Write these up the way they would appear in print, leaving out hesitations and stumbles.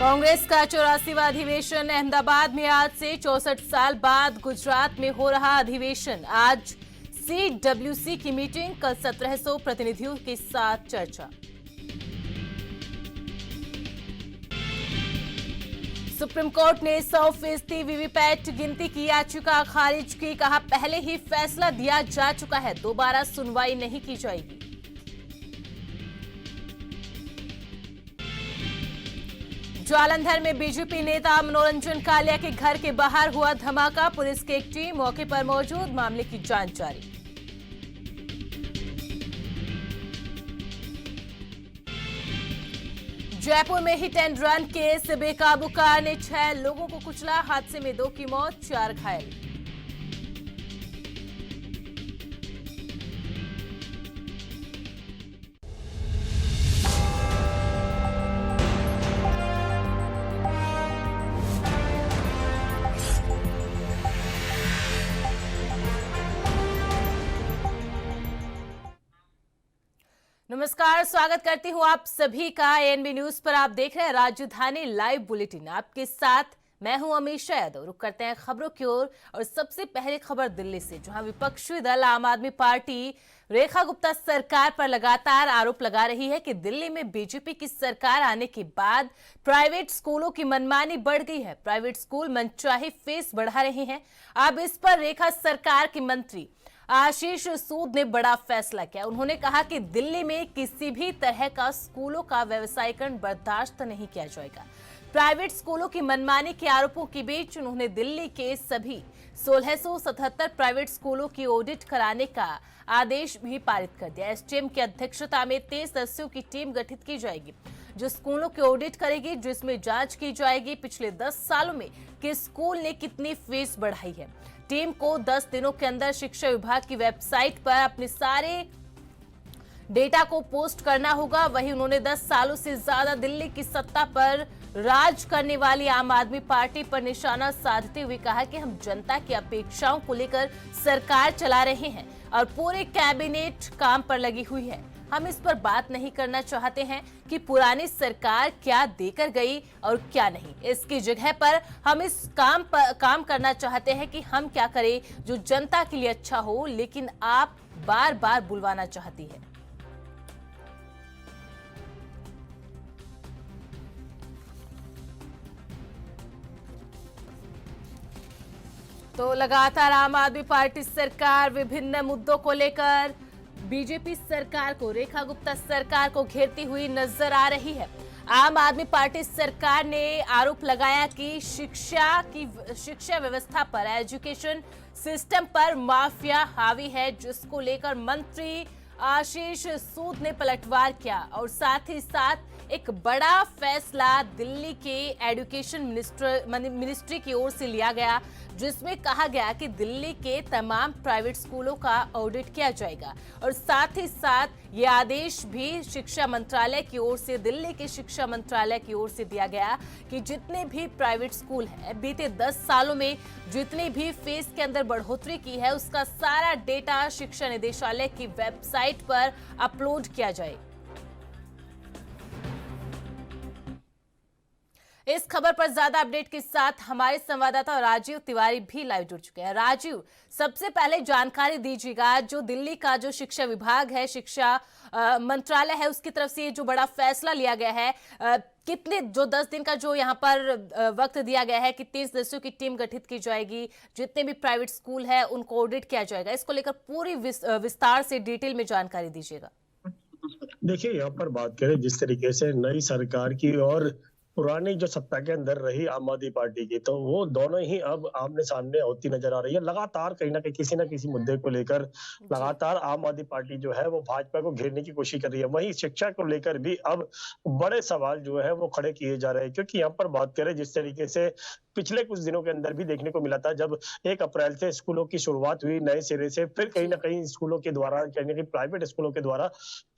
कांग्रेस का 84वां अधिवेशन अहमदाबाद में आज से 64 साल बाद गुजरात में हो रहा अधिवेशन। आज CWC की मीटिंग, कल 1700 प्रतिनिधियों के साथ चर्चा। सुप्रीम कोर्ट ने 100% वीवीपैट गिनती की याचिका खारिज की। कहा, पहले ही फैसला दिया जा चुका है, दोबारा सुनवाई नहीं की जाएगी। जालंधर में बीजेपी नेता मनोरंजन कालिया के घर के बाहर हुआ धमाका। पुलिस की एक टीम मौके पर मौजूद, मामले की जांच जारी। जयपुर में हिट एंड रन केस, बेकाबू कार ने 6 लोगों को कुचला। हादसे में 2 की मौत, 4 घायल। नमस्कार, स्वागत करती हूं आप सभी का ANB न्यूज पर। आप देख रहे हैं राजधानी लाइव बुलेटिन। आपके साथ मैं हूं अमीषा यादव। रुक करते हैं खबरों की ओर और सबसे पहले खबर दिल्ली से, जहां विपक्षी दल आम आदमी पार्टी रेखा गुप्ता सरकार पर लगातार आरोप लगा रही है कि दिल्ली में बीजेपी की सरकार आने के बाद प्राइवेट स्कूलों की मनमानी बढ़ गई है। प्राइवेट स्कूल मनचाही फीस बढ़ा रहे हैं। अब इस पर रेखा सरकार के मंत्री आशीष सूद ने बड़ा फैसला किया। उन्होंने कहा कि दिल्ली में किसी भी तरह का स्कूलों का व्यवसायीकरण बर्दाश्त नहीं किया जाएगा। प्राइवेट स्कूलों की मनमानी के आरोपों के बीच उन्होंने दिल्ली के सभी 1677 प्राइवेट स्कूलों की ऑडिट कराने का आदेश भी पारित कर दिया। एसडीएम की अध्यक्षता में 23 सदस्यों की टीम गठित की जाएगी, जो स्कूलों की ऑडिट करेगी, जिसमें जांच की जाएगी पिछले 10 सालों में कि स्कूल ने कितनी फीस बढ़ाई है। टीम को 10 दिनों के अंदर शिक्षा विभाग की वेबसाइट पर अपने सारे डेटा को पोस्ट करना होगा। वहीं उन्होंने 10 सालों से ज्यादा दिल्ली की सत्ता पर राज करने वाली आम आदमी पार्टी पर निशाना साधते हुए कहा कि हम जनता की अपेक्षाओं को लेकर सरकार चला रहे हैं और पूरे कैबिनेट काम पर लगी हुई है। हम इस पर बात नहीं करना चाहते हैं कि पुरानी सरकार क्या देकर गई और क्या नहीं। इसकी जगह पर हम इस काम करना चाहते हैं कि हम क्या करें जो जनता के लिए अच्छा हो, लेकिन आप बार बार बुलवाना चाहती है। तो लगातार आम आदमी पार्टी सरकार विभिन्न मुद्दों को लेकर बीजेपी सरकार को, रेखा गुप्ता सरकार को घेरती हुई नजर आ रही है। आम आदमी पार्टी सरकार ने आरोप लगाया कि शिक्षा व्यवस्था पर, एजुकेशन सिस्टम पर माफिया हावी है, जिसको लेकर मंत्री आशीष सूद ने पलटवार किया और साथ ही साथ एक बड़ा फैसला दिल्ली के एजुकेशन मिनिस्ट्री की ओर से लिया गया, जिसमें कहा गया कि दिल्ली के तमाम प्राइवेट स्कूलों का ऑडिट किया जाएगा और साथ ही साथ ये आदेश भी शिक्षा मंत्रालय की ओर से, दिल्ली के शिक्षा मंत्रालय की ओर से दिया गया कि जितने भी प्राइवेट स्कूल हैं, बीते 10 सालों में जितनी भी फीस के अंदर बढ़ोतरी की है, उसका सारा डेटा शिक्षा निदेशालय की वेबसाइट पर अपलोड किया जाए। इस खबर पर ज्यादा अपडेट के साथ हमारे संवाददाता राजीव तिवारी भी लाइव जुड़ चुके हैं। राजीव, सबसे पहले जानकारी दीजिएगा, जो दिल्ली का जो शिक्षा विभाग है, शिक्षा मंत्रालय है, उसकी तरफ से जो बड़ा फैसला लिया गया है, कितने जो 10 दिन का जो यहाँ पर वक्त दिया गया है, कितने सदस्यों की टीम गठित की जाएगी, जितने भी प्राइवेट स्कूल है उनको ऑडिट किया जाएगा, इसको लेकर पूरी विस्तार से डिटेल में जानकारी दीजिएगा। देखिए, यहाँ पर बात करें जिस तरीके से नई सरकार की और पुरानी जो सत्ता के अंदर रही आम आदमी पार्टी की, तो वो दोनों ही अब आमने सामने होती नजर आ रही है। लगातार कहीं ना कहीं किसी न किसी मुद्दे को लेकर लगातार आम आदमी पार्टी जो है वो भाजपा को घेरने की कोशिश कर रही है। वहीं शिक्षा को लेकर भी अब बड़े सवाल जो है वो खड़े किए जा रहे हैं, क्योंकि यहाँ पर बात करें जिस तरीके से पिछले कुछ दिनों के अंदर भी देखने को मिला था, जब 1 अप्रैल से स्कूलों की शुरुआत हुई नए सिरे से, फिर कहीं ना कहीं स्कूलों के द्वारा, कहीं ना कहीं प्राइवेट स्कूलों के द्वारा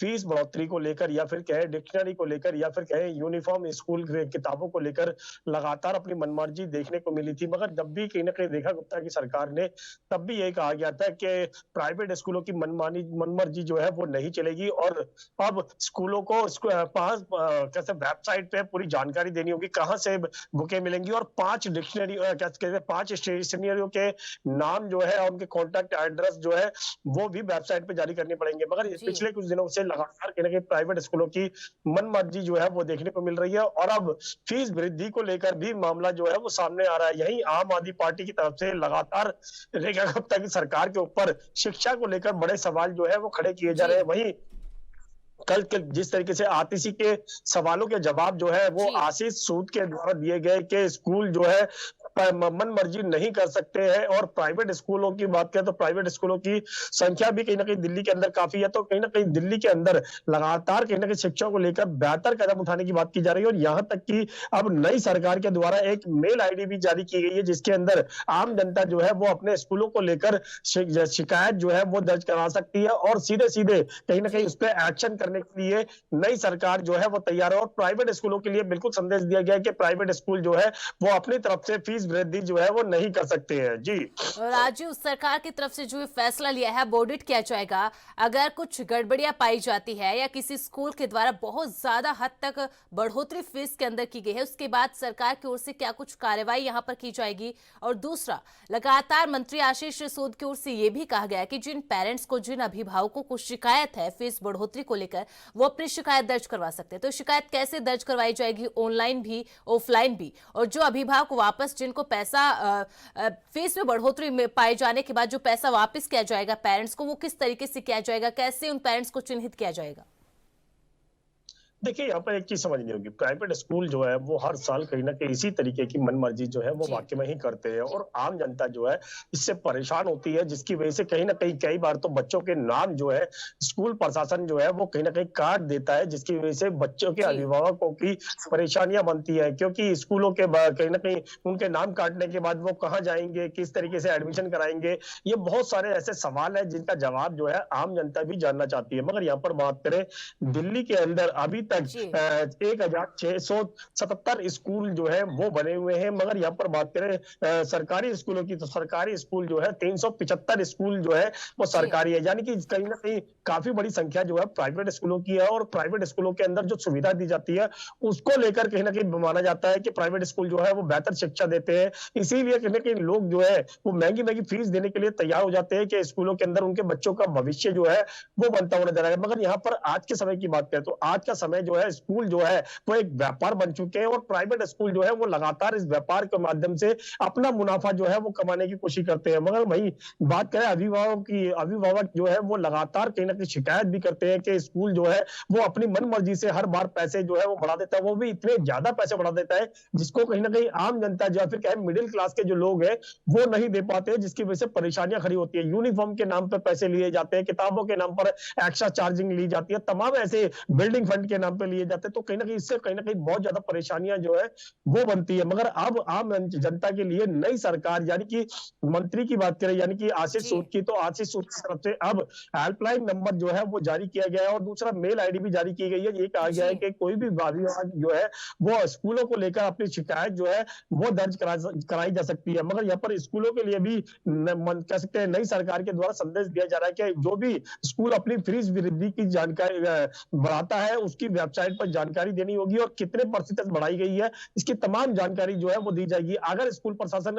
फीस बढ़ोतरी को लेकर, या फिर कहे डिक्शनरी को लेकर, या फिर कहे यूनिफॉर्म स्कूल किताबों को लेकर लगातार अपनी मनमर्जी देखने को मिली थी, मगर जब भी कहीं न कहीं रेखा गुप्ता की सरकार ने तब भी यही कहा गया था कि प्राइवेट स्कूलों की मनमर्जी जो है वो नहीं चलेगी और अब स्कूलों को कैसे वेबसाइट पे पूरी जानकारी देनी होगी, कहाँ से बुकें मिलेंगी और 5 डिक्शनरी क्या कहते हैं 5 स्टेशनरियों के नाम जो है और उनके कॉन्टैक्ट एड्रेस जो है वो भी वेबसाइट पे जारी करने पड़ेंगे। मगर जी। पिछले कुछ दिनों से लगातार कहीं न कहीं प्राइवेट स्कूलों की मनमर्जी जो है वो देखने को मिल रही है और अब फीस वृद्धि को लेकर भी मामला जो है वो सामने आ रहा है। यहीं आम आदमी पार्टी की तरफ से लगातार रेखा गुप्ता की सरकार के ऊपर शिक्षा को लेकर बड़े सवाल जो है वो खड़े किए जा जी। रहे हैं। वहीं कल के जिस तरीके से आतिशी के सवालों के जवाब जो है वो जी। आशीष सूद के द्वारा दिए गए कि स्कूल जो है मन मर्जी नहीं कर सकते हैं और प्राइवेट स्कूलों की बात करें तो प्राइवेट स्कूलों की संख्या भी कहीं ना कहीं दिल्ली के अंदर काफी है, तो कहीं ना कहीं दिल्ली के अंदर लगातार कहीं ना कहीं शिक्षा को लेकर बेहतर कदम उठाने की बात की जा रही है और यहाँ तक कि अब नई सरकार के द्वारा एक मेल आईडी भी जारी की गई है जिसके अंदर आम जनता जो है वो अपने स्कूलों को लेकर शिकायत जो है वो दर्ज करा सकती है और सीधे सीधे कहीं ना कहीं उस पर एक्शन करने के लिए नई सरकार जो है वो तैयार है और प्राइवेट स्कूलों के लिए बिल्कुल संदेश दिया गया है कि प्राइवेट स्कूल जो है वो अपनी तरफ से फीस वृद्धि जो है वो नहीं कर सकते हैं। जी राजू, सरकार की तरफ से जो ये फैसला लिया है वो ऑडिट किया जाएगा। अगर कुछ गड़बड़ियां पाई जाती है या किसी स्कूल के द्वारा बहुत ज्यादा हद तक बढ़ोतरी फीस के अंदर की गई है, उसके बाद सरकार की ओर से क्या कुछ कार्रवाई यहां पर की जाएगी? और दूसरा, लगातार मंत्री आशीष सूद की ओर से यह भी कहा गया कि जिन पेरेंट्स को, जिन अभिभावकों को शिकायत है फीस बढ़ोतरी को लेकर, वो अपनी शिकायत दर्ज करवा सकते हैं। तो शिकायत कैसे दर्ज करवाई जाएगी, ऑनलाइन भी ऑफलाइन भी? और जो अभिभावक वापस, जिनको पैसा फीस में बढ़ोतरी में पाए जाने के बाद जो पैसा वापस किया जाएगा पेरेंट्स को, वो किस तरीके से किया जाएगा, कैसे उन पेरेंट्स को चिन्हित किया जाएगा? देखिए यहाँ पर एक चीज समझनी होगी, प्राइवेट स्कूल जो है वो हर साल कहीं ना कहीं इसी तरीके की मनमर्जी जो है वो जी। वाकई में ही करते हैं और आम जनता जो है इससे परेशान होती है, जिसकी वजह से कहीं ना कहीं कई बार तो बच्चों के नाम जो है स्कूल प्रशासन जो है वो कहीं ना कहीं काट देता है, जिसकी वजह से बच्चों के जी। अभिभावकों की परेशानियां बनती है क्योंकि स्कूलों के कहीं ना कहीं उनके नाम काटने के बाद वो कहाँ जाएंगे, किस तरीके से एडमिशन कराएंगे, ये बहुत सारे ऐसे सवाल है जिनका जवाब जो है आम जनता भी जानना चाहती है। मगर यहाँ पर बात करें दिल्ली के अंदर अभी तक जी। 1677 स्कूल जो है वो बने हुए हैं, मगर यहाँ पर बात करें सरकारी स्कूलों की तो सरकारी स्कूल जो है 375 स्कूल जो है वो जी। सरकारी है, यानी कि कहीं ना कहीं काफी बड़ी संख्या जो है प्राइवेट स्कूलों की है और प्राइवेट स्कूलों के अंदर जो सुविधा दी जाती है उसको लेकर कहीं ना कहीं माना जाता है कि प्राइवेट स्कूल जो है वो बेहतर शिक्षा देते हैं, इसीलिए कहीं ना कहीं लोग जो है वो महंगी महंगी फीस देने के लिए तैयार हो जाते हैं कि स्कूलों के अंदर उनके बच्चों का भविष्य जो है वो बनता हुआ नजर आएगा। मगर यहाँ पर आज के समय की बात करें तो आज का समय जो है स्कूल जो है वो एक व्यापार बन चुके हैं और प्राइवेट स्कूल जो है वो लगातार इस व्यापार के माध्यम से अपना मुनाफा जो है वो कमाने की कोशिश करते हैं। मगर वही बात करें अभिभावक की, अभिभावक जो है वो लगातार कहीं ना कहीं शिकायत भी करते हैं कि स्कूल जो है वो अपनी मन मर्जी से हर बार पैसे जो है वो बढ़ा देता है, वो भी इतने ज्यादा पैसे बढ़ा देता है जिसको कहीं ना कहीं आम जनता जो है फिर क्या मिडिल क्लास के जो लोग हैं वो नहीं दे पाते, जिसकी वजह से परेशानियां खड़ी होती है। यूनिफॉर्म के नाम पर पैसे लिए जाते हैं, किताबों के नाम पर एक्स्ट्रा चार्जिंग ली जाती है, तमाम ऐसे बिल्डिंग फंड के नाम पे लिए जाते हैं, तो कहीं ना कहीं इससे कहीं ना कहीं बहुत ज्यादा परेशानियां जो है वो बनती है। मगर अब आम जनता के लिए नई सरकार यानी कि मंत्री की बात करें यानी कि आशीष जी। सूद की, तो आशीष सूद की तरफ से अब हेल्पलाइन नंबर जो है वो जारी किया गया है और दूसरा मेल आईडी भी जारी की गई है। ये कहा गया है जी। कि कोई भी अभिभावक जो है वो स्कूलों को लेकर अपनी शिकायत जो है वो दर्ज कराई जा सकती है। मगर यहाँ पर स्कूलों के लिए भी कह सकते हैं नई सरकार के द्वारा संदेश दिया जा रहा है कि जो भी स्कूल अपनी फीस वृद्धि की जानकारी बढ़ाता है उसकी वेबसाइट पर जानकारी देनी होगी और कितने प्रतिशत बढ़ाई गई है इसकी तमाम जानकारी जो है वो दी जाएगी। अगर स्कूल प्रशासन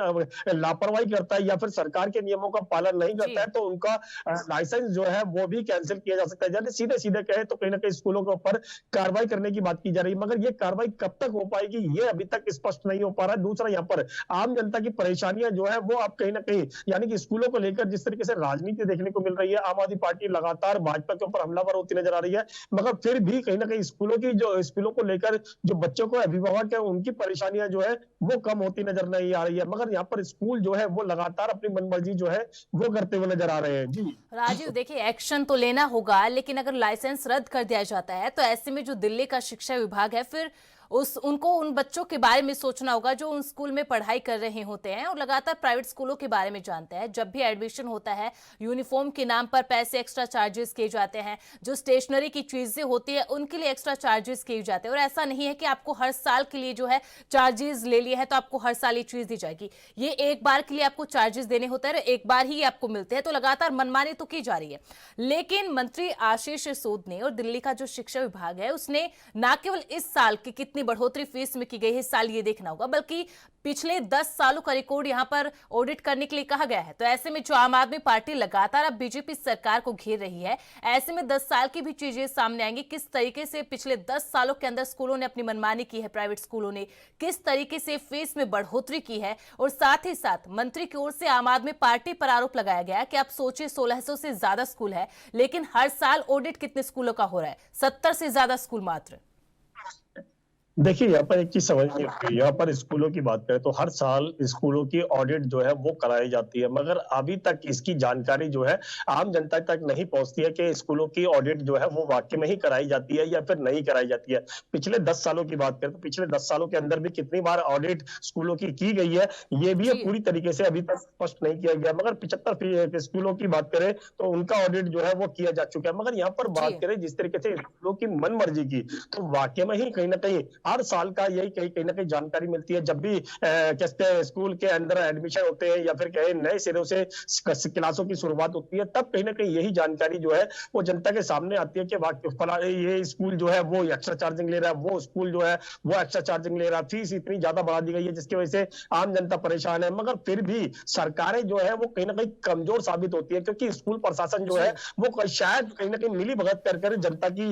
लापरवाही करता है या फिर सरकार के नियमों का पालन नहीं करता है तो उनका लाइसेंस जो है वो भी कैंसिल किया जा सकता है। यानी सीधे सीधे कहे तो कहीं ना कहीं स्कूलों के ऊपर कार्रवाई करने की बात की जा रही है, मगर ये कार्रवाई कब तक हो पाएगी ये अभी तक स्पष्ट नहीं हो पा रहा है। दूसरा यहाँ पर आम जनता की परेशानियां जो है वो अब कहीं ना कहीं यानी कि स्कूलों को लेकर जिस तरीके से राजनीति देखने को मिल रही है, आम आदमी पार्टी लगातार भाजपा के ऊपर हमलावर होती नजर आ रही है, मगर फिर भी कहीं ना कहीं स्कूलों को लेकर जो बच्चों को अभिभावक है उनकी परेशानियां जो है वो कम होती नजर नहीं आ रही है, मगर यहाँ पर स्कूल जो है वो लगातार अपनी मनमर्जी जो है वो करते हुए नजर आ रहे हैं। जी राजीव, देखिए एक्शन तो लेना होगा, लेकिन अगर लाइसेंस रद्द कर दिया जाता है तो ऐसे में जो दिल्ली का शिक्षा विभाग है फिर उस उनको उन बच्चों के बारे में सोचना होगा जो उन स्कूल में पढ़ाई कर रहे होते हैं और लगातार प्राइवेट स्कूलों के बारे में जानते हैं। जब भी एडमिशन होता है, यूनिफॉर्म के नाम पर पैसे एक्स्ट्रा चार्जेस किए जाते हैं, जो स्टेशनरी की चीजें होती है उनके लिए एक्स्ट्रा चार्जेस किए जाते हैं। और ऐसा नहीं है कि आपको हर साल के लिए जो है चार्जेस ले लिए है तो आपको हर साल ये चीज दी जाएगी। ये एक बार के लिए आपको चार्जेस देने होते हैं, एक बार ही आपको मिलते हैं, तो लगातार मनमानी तो की जा रही है। लेकिन मंत्री आशीष सूद ने और दिल्ली का जो शिक्षा विभाग है उसने न केवल इस साल की कितनी बढ़ोतरी फीस में की गई है इस साल ये देखना होगा, बल्कि पिछले 10 सालों का रिकॉर्ड यहां पर ऑडिट करने के लिए कहा गया है। तो ऐसे में जो आम आदमी पार्टी लगातार अब बीजेपी सरकार को घेर रही है, ऐसे में 10 साल की भी चीजें सामने आएंगी। किस तरीके से पिछले 10 सालों के अंदर स्कूलों ने अपनी मनमानी की है, प्राइवेट स्कूलों ने किस तरीके से फीस में बढ़ोतरी की है, और साथ ही साथ मंत्री की ओर से आम आदमी पार्टी पर आरोप लगाया गया कि आप सोचिए 1600 से ज्यादा स्कूल है, लेकिन हर साल ऑडिट कितने स्कूलों का हो रहा है? 70 से ज्यादा स्कूल मात्र। देखिए, यहाँ पर एक चीज समझ नहीं आती। यहाँ पर स्कूलों की बात करें तो हर साल स्कूलों की ऑडिट जो है वो कराई जाती है, मगर अभी तक इसकी जानकारी जो है आम जनता तक नहीं पहुंचती है कि स्कूलों की ऑडिट जो है वो वाकई में ही कराई जाती है या फिर नहीं कराई जाती है। पिछले 10 सालों की बात करें तो पिछले 10 सालों के अंदर भी कितनी बार ऑडिट स्कूलों की गई है, ये भी जी। पूरी तरीके से अभी तक स्पष्ट नहीं किया गया। मगर 75 स्कूलों की बात करें तो उनका ऑडिट जो है वो किया जा चुका है। मगर यहाँ पर जी। बात करें जिस तरीके से स्कूलों की मन मर्जी की, तो वाकई में ही कहीं ना कहीं हर साल का यही कहीं ना कहीं जानकारी मिलती है। जब भी कहते हैं स्कूल के अंदर एडमिशन होते हैं या फिर कहीं नए सिरे से क्लासों की शुरुआत होती है, तब कहीं ना कहीं यही जानकारी जो है वो जनता के सामने आती है कि ये स्कूल जो है वो एक्स्ट्रा चार्जिंग ले रहा है, वो स्कूल जो है वो एक्स्ट्रा चार्जिंग ले रहा है, फीस इतनी ज्यादा बढ़ा दी गई है जिसकी वजह से आम जनता परेशान है। मगर फिर भी सरकारें जो है वो कहीं ना कहीं कमजोर साबित होती है, क्योंकि स्कूल प्रशासन जो है वो शायद कहीं ना कहीं मिली भगत कर जनता की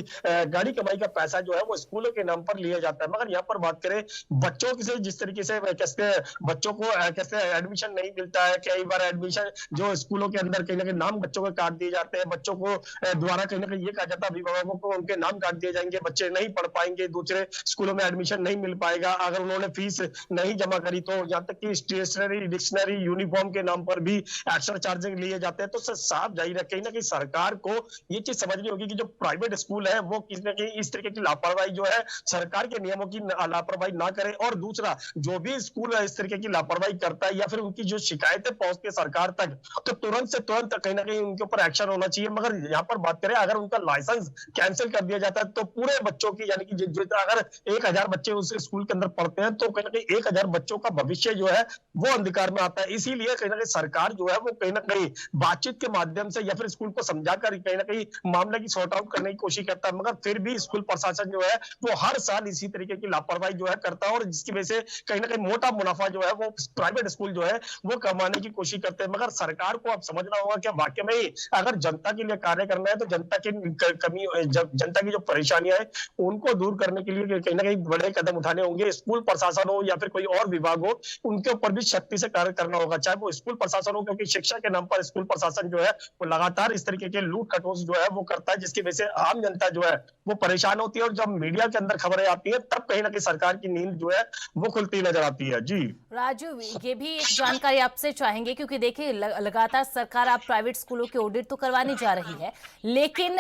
गाड़ी कमाई का पैसा जो है वो स्कूलों के नाम पर लिया जाता है। मगर यहाँ पर बात करें बच्चों से, जिस तरीके से कैसे बच्चों को कैसे एडमिशन नहीं मिलता है, कई बार एडमिशन जो स्कूलों के अंदर कहीं ना कहीं नाम बच्चों के काट दिए जाते हैं, बच्चों को द्वारा कहीं ना कहीं ये कहा जाता है अभिभावकों को उनके नाम काट दिए जाएंगे, बच्चे नहीं पढ़ पाएंगे, दूसरे स्कूलों में एडमिशन नहीं मिल पाएगा अगर उन्होंने फीस नहीं जमा करी। तो यहाँ तक कि स्टेशनरी, डिक्शनरी, यूनिफॉर्म के नाम पर भी एक्स्ट्रा चार्जिंग लिए जाते हैं। तो साफ जाहिर है कहीं ना कहीं सरकार को ये चीज समझनी होगी कि जो प्राइवेट स्कूल है वो किसी न कहीं इस तरीके की लापरवाही जो है सरकार के नियमों की लापरवाही ना करे, और दूसरा जो भी स्कूल इस तरीके की लापरवाही करता है या फिर उनकी जो शिकायतें पहुंचती है सरकार तक, तो तुरंत से तुरंत कहीं ना कहीं उनके ऊपर एक्शन होना चाहिए। मगर यहाँ पर बात करें अगर उनका लाइसेंस कैंसिल कर दिया जाता है तो पूरे बच्चों की, यानी कि अगर 1000 बच्चे उस स्कूल के अंदर पढ़ते हैं तो कहीं ना कहीं 1000 बच्चों का भविष्य जो है वो अंधकार में आता है। इसीलिए कहीं ना कहीं सरकार जो है वो कहीं ना कहीं बातचीत के माध्यम से या फिर स्कूल को समझाकर कहीं ना कहीं मामले की सॉर्ट आउट करने की कोशिश करता है, मगर फिर भी स्कूल प्रशासन जो है वो हर साल इसी तरीके की लापरवाही जो है करता है, और जिसकी वजह से कहीं ना कहीं मोटा मुनाफा जो है वो प्राइवेट स्कूल जो है वो कमाने की कोशिश करते हैं। मगर सरकार को अब समझना होगा कि वाकई में ही अगर जनता के लिए कार्य करना है तो जनता की कमी, जनता की जो परेशानियां है उनको दूर करने के लिए कहीं ना कहीं बड़े कदम उठाने होंगे। स्कूल प्रशासन हो या फिर कोई और विभाग हो, उनके ऊपर भी सख्ती से कार्य करना होगा, चाहे वो स्कूल प्रशासन हो, क्योंकि शिक्षा के नाम पर स्कूल प्रशासन जो है वो लगातार इस तरीके के लूट खटोस जो है वो करता है, जिसकी वजह से आम जनता जो है वो परेशान होती है। और जब मीडिया के अंदर खबरें आती है तब कहीं ना कहीं सरकार की नींद जो है वो खुलती नजर आती है। जी राजू, ये भी एक जानकारी आपसे चाहेंगे, क्योंकि देखिए लगातार सरकार आप प्राइवेट स्कूलों की ऑडिट तो करवाने जा रही है, लेकिन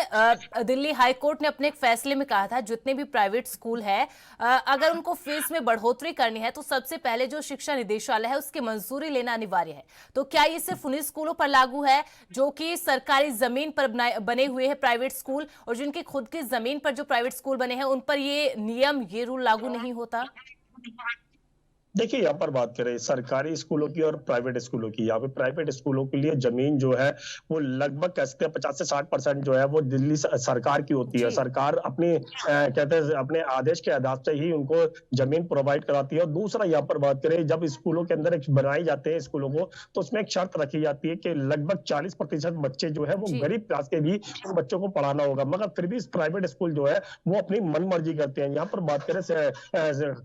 दिल्ली हाई कोर्ट ने अपने एक फैसले में कहा था जितने भी प्राइवेट स्कूल है अगर उनको फीस में बढ़ोतरी करनी है तो सबसे पहले जो शिक्षा निदेशालय है उसकी मंजूरी लेना अनिवार्य है। तो क्या ये सिर्फ उन्हीं स्कूलों पर लागू है जो कि सरकारी जमीन पर बने हुए हैं प्राइवेट स्कूल, और जिनकी खुद की जमीन पर जो प्राइवेट स्कूल बने हैं उन पर ये नियम, ये रूल लागू नहीं होता? देखिए, यहाँ पर बात करें सरकारी स्कूलों की और प्राइवेट स्कूलों की, यहाँ पे प्राइवेट स्कूलों के लिए जमीन जो है वो लगभग कहते हैं 50 से 60% जो है वो दिल्ली सरकार की होती है। सरकार अपनी कहते हैं अपने आदेश के आधार से ही उनको जमीन प्रोवाइड कराती है। और दूसरा यहाँ पर बात करें जब स्कूलों के अंदर बनाए जाते हैं स्कूलों को, तो उसमें एक शर्त रखी जाती है कि लगभग 40% बच्चे जो है वो गरीब क्लास के भी उन बच्चों को पढ़ाना होगा। मगर फिर भी प्राइवेट स्कूल जो है वो अपनी मन मर्जी करते हैं। यहाँ पर बात करें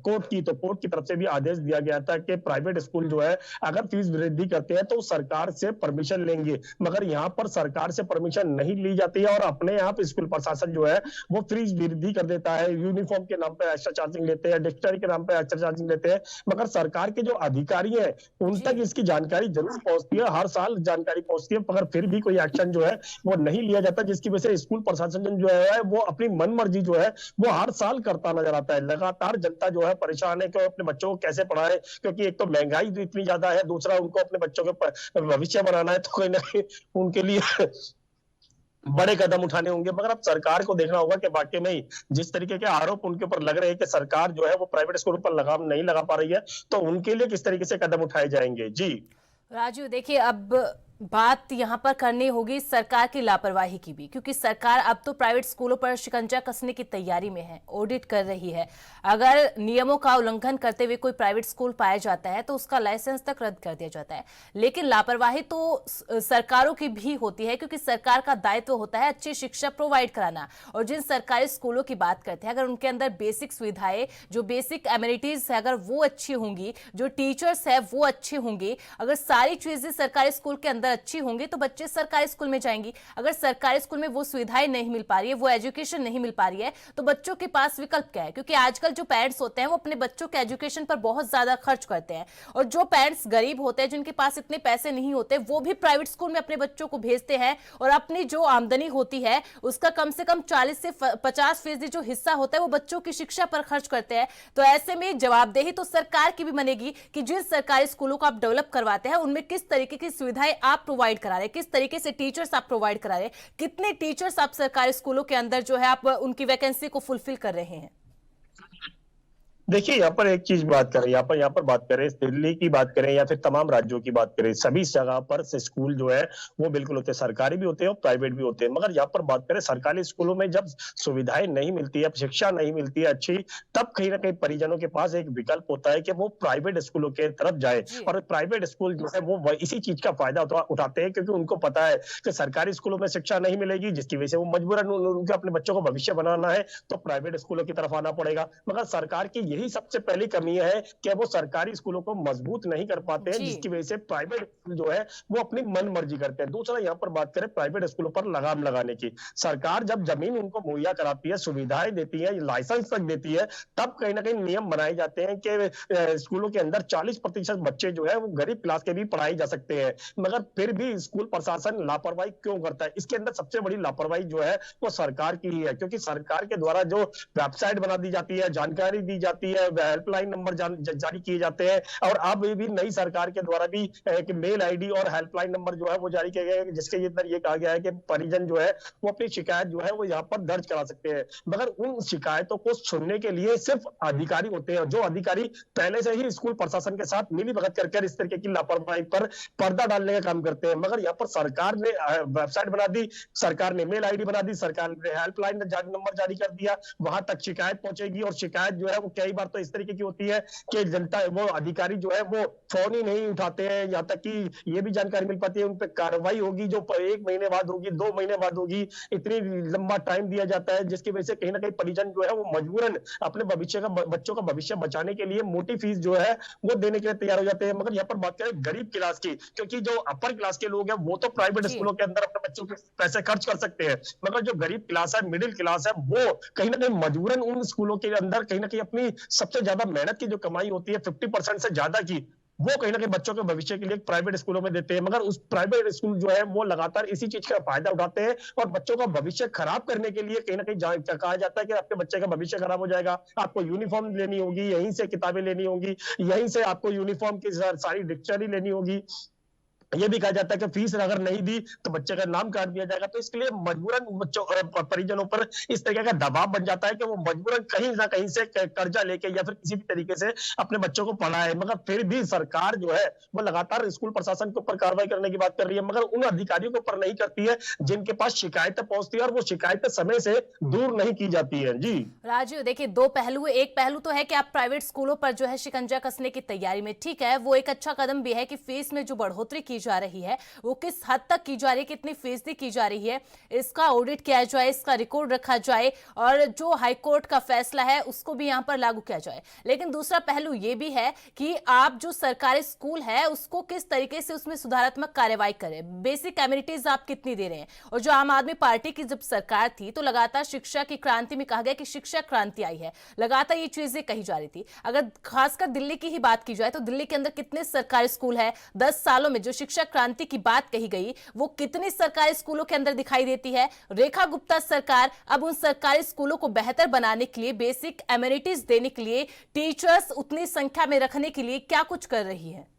कोर्ट की, तो कोर्ट की तरफ से भी आदेश दिया गया था कि प्राइवेट स्कूल जो है अगर फीस वृद्धि करते हैं तो सरकार से परमिशन लेंगे, मगर यहाँ पर सरकार से परमिशन नहीं ली जाती है और अपने आप स्कूल प्रशासन जो है वो फीस वृद्धि कर देता है। यूनिफॉर्म के नाम पे एक्स्ट्रा चार्जिंग लेते हैं, डिक्शनरी के नाम पे एक्स्ट्रा चार्जिंग लेते हैं, मगर सरकार के जो अधिकारी हैं उन तक इसकी जानकारी जरूर पहुंचती है, हर साल जानकारी पहुंचती है, मगर फिर भी कोई एक्शन जो है वो नहीं लिया जाता, जिसकी वजह से स्कूल प्रशासन जो है वो अपनी मनमर्जी जो है वो हर साल करता नजर आता है। लगातार जनता जो है परेशान है कि वो अपने बच्चों को कैसे पढ़ाए, क्योंकि एक तो महंगाई इतनी ज्यादा है, दूसरा उनको अपने बच्चों के भविष्य बनाना है, तो कहीं ना कहीं उनके लिए बड़े कदम उठाने होंगे। मगर अब सरकार को देखना होगा कि वाकई में ही जिस तरीके के आरोप उनके ऊपर लग रहे हैं कि सरकार जो है वो प्राइवेट स्कूलों पर लगाम नहीं लगा पा रही है, तो उनके लिए किस तरीके से कदम उठाए जाएंगे। जी राजू, देखिए अब बात यहाँ पर करनी होगी सरकार की लापरवाही की भी, क्योंकि सरकार अब तो प्राइवेट स्कूलों पर शिकंजा कसने की तैयारी में है, ऑडिट कर रही है। अगर नियमों का उल्लंघन करते हुए कोई प्राइवेट स्कूल पाया जाता है तो उसका लाइसेंस तक रद्द कर दिया जाता है। लेकिन लापरवाही तो सरकारों की भी होती है, क्योंकि सरकार का दायित्व होता है अच्छी शिक्षा प्रोवाइड कराना। और जिन सरकारी स्कूलों की बात करते हैं, अगर उनके अंदर बेसिक सुविधाएं, जो बेसिक एमिनिटीज है, अगर वो अच्छी होंगी, जो टीचर्स है वो अच्छे होंगे, अगर सारी चीजें सरकारी स्कूल के अंदर अच्छी होंगी तो बच्चे सरकारी स्कूल में जाएंगे। अगर सरकारी स्कूल में वो सुविधाएं नहीं मिल पा रही है, वो एजुकेशन नहीं मिल पा रही है, तो बच्चों के पास विकल्प क्या है? क्योंकि आजकल जो पेरेंट्स होते हैं वो अपने बच्चों के एजुकेशन पर बहुत ज्यादा खर्च करते हैं, और जो पेरेंट्स गरीब होते हैं, जिनके पास इतने पैसे नहीं होते, वो भी प्राइवेट स्कूल में अपने बच्चों को भेजते हैं और अपनी जो आमदनी होती है उसका कम से कम 40 से 50% जो हिस्सा होता है वो बच्चों की शिक्षा पर खर्च करते हैं। तो ऐसे में जवाबदेही तो सरकार की भी बनेगी कि जिन सरकारी स्कूलों को आप डेवलप करवाते हैं उनमें किस तरीके की सुविधाएं आप प्रोवाइड करा रहे हैं, किस तरीके से टीचर्स आप प्रोवाइड करा रहे हैं, कितने टीचर्स आप सरकारी स्कूलों के अंदर जो है आप उनकी वैकेंसी को फुलफिल कर रहे हैं। देखिए, यहाँ पर एक चीज बात करें, यहाँ पर बात करें, दिल्ली की बात करें या फिर तमाम राज्यों की बात करें, सभी जगह पर से स्कूल जो है वो बिल्कुल होते हैं, सरकारी भी होते हैं और प्राइवेट भी होते हैं। मगर यहाँ पर बात करें सरकारी स्कूलों में जब सुविधाएं नहीं मिलती है, शिक्षा नहीं मिलती है अच्छी, तब कहीं ना कहीं परिजनों के पास एक विकल्प होता है कि वो प्राइवेट स्कूलों के तरफ जाए। और प्राइवेट स्कूल जो है वो इसी चीज का फायदा उठाते हैं, क्योंकि उनको पता है कि सरकारी स्कूलों में शिक्षा नहीं मिलेगी, जिसकी वजह से वो मजबूरन उनके अपने बच्चों को भविष्य बनाना है तो प्राइवेट स्कूलों की तरफ आना पड़ेगा। मगर सरकार की यही सबसे पहली कमी है कि वो सरकारी स्कूलों को मजबूत नहीं कर पाते हैं, जिसकी वजह से प्राइवेट स्कूल जो है वो अपनी मन मर्जी करते हैं। दूसरा, यहाँ पर बात करें प्राइवेट स्कूलों पर लगाम लगाने की, सरकार जब जमीन उनको मुहैया कराती है, सुविधाएं देती है, लाइसेंस तक देती है, तब कहीं ना कहीं नियम बनाए जाते हैं कि स्कूलों के अंदर 40% बच्चे जो है वो गरीब क्लास के भी पढ़ाए जा सकते हैं। मगर फिर भी स्कूल प्रशासन लापरवाही क्यों करता है? इसके अंदर सबसे बड़ी लापरवाही जो है वो सरकार की ही है, क्योंकि सरकार के द्वारा जो वेबसाइट बना दी जाती है, जानकारी दी जाती है, हेल्पलाइन नंबर जारी किए जाते हैं, और अब भी नई सरकार के द्वारा भी एक मेल आईडी और हेल्पलाइन नंबर जो है वो जारी किया गया है, जिसके अंदर ये कहा गया है कि परिजन जो है वो अपनी शिकायत जो है वो यहाँ पर दर्ज करा सकते हैं। मगर उन शिकायतों को सुनने के लिए सिर्फ अधिकारी होते हैं, जो अधिकारी पहले से ही स्कूल प्रशासन के साथ मिली भगत करके इस तरीके की लापरवाही पर पर्दा डालने का काम करते हैं। मगर यहाँ पर सरकार ने वेबसाइट बना दी, सरकार ने मेल आईडी बना दी, सरकार ने हेल्पलाइन नंबर जारी कर दिया, वहां तक शिकायत पहुंचेगी, और शिकायत जो है वो कई बार तो इस तरीके की होती है कि जनता वो अधिकारी जो है वो फोन ही नहीं उठाते हैं, यहाँ तक कि ये भी जानकारी मिल पाती है उन पर कार्रवाई होगी जो 1 महीने बाद होगी, 2 महीने बाद होगी, इतनी लंबा टाइम दिया जाता है, जिसकी वजह से कहीं ना कहीं परिजन जो है वो मजबूरन अपने बच्चों का भविष्य बचाने के लिए मोटी फीस जो है वो देने के लिए तैयार हो जाते हैं। मगर यहाँ पर बात करें गरीब क्लास की, क्योंकि जो अपर क्लास के लोग हैं वो तो प्राइवेट स्कूलों के अंदर अपने बच्चों के पैसे खर्च कर सकते हैं, मगर जो गरीब क्लास है, मिडिल क्लास है, वो कहीं ना कहीं मजबूरन उन स्कूलों के अंदर कहीं ना कहीं अपनी सबसे ज्यादा मेहनत की जो कमाई होती है 50% से ज्यादा की, वो कहीं ना कहीं बच्चों के भविष्य के लिए प्राइवेट स्कूलों में देते हैं। मगर उस प्राइवेट स्कूल जो है वो लगातार इसी चीज का फायदा उठाते हैं और बच्चों का भविष्य खराब करने के लिए कहीं ना कहीं कहा जाता है कि आपके बच्चे का भविष्य खराब हो जाएगा, आपको यूनिफॉर्म लेनी होगी, यहीं से किताबें लेनी होंगी, यहीं से आपको यूनिफॉर्म की सारी डिक्शनरी लेनी होगी, ये भी कहा जाता है कि फीस अगर नहीं दी तो बच्चे का नाम काट दिया जाएगा। तो इसके लिए मजबूरन बच्चों और परिजनों पर इस तरीके का दबाव बन जाता है कि वो मजबूरन कहीं ना कहीं से कर्जा लेके या फिर किसी भी तरीके से अपने बच्चों को पढ़ाए। मगर फिर भी सरकार जो है वो लगातार स्कूल प्रशासन के ऊपर कार्रवाई करने की बात कर रही है, मगर उन अधिकारियों के ऊपर नहीं करती है जिनके पास शिकायतें पहुंचती है और वो शिकायतें समय से दूर नहीं की जाती है। जी राजू, देखिए दो पहलू, एक पहलू तो है कि आप प्राइवेट स्कूलों पर जो है शिकंजा कसने की तैयारी में, ठीक है, वो एक अच्छा कदम भी है कि फीस में जो बढ़ोतरी की जा रही है वो किस हद तक की जा रही है, कितनी फीसदी की जा रही है, इसका ऑडिट किया जाए, इसका रिकॉर्ड रखा जाए और जो हाईकोर्ट का फैसला है उसको भी यहां पर लागू किया जाए। लेकिन दूसरा पहलू यह भी है कि आप जो सरकारी स्कूल है उसको किस तरीके से उसमें सुधारात्मक कार्रवाई करें, बेसिक एमिनिटीज आप कितनी दे रहे हैं। और जो आम आदमी पार्टी की जब सरकार थी तो लगातार शिक्षा की क्रांति में कहा गया कि शिक्षा क्रांति आई है, लगातार ये चीजें कही जा रही थी। अगर खासकर दिल्ली की ही बात की जाए तो दिल्ली के अंदर कितने सरकारी स्कूल है, 10 सालों में जो शिक्षा क्रांति की बात कही गई वो कितने सरकारी स्कूलों के अंदर दिखाई देती है। रेखा गुप्ता सरकार अब उन सरकारी स्कूलों को बेहतर बनाने के लिए, बेसिक एमिनिटीज देने के लिए, टीचर्स उतनी संख्या में रखने के लिए क्या कुछ कर रही है?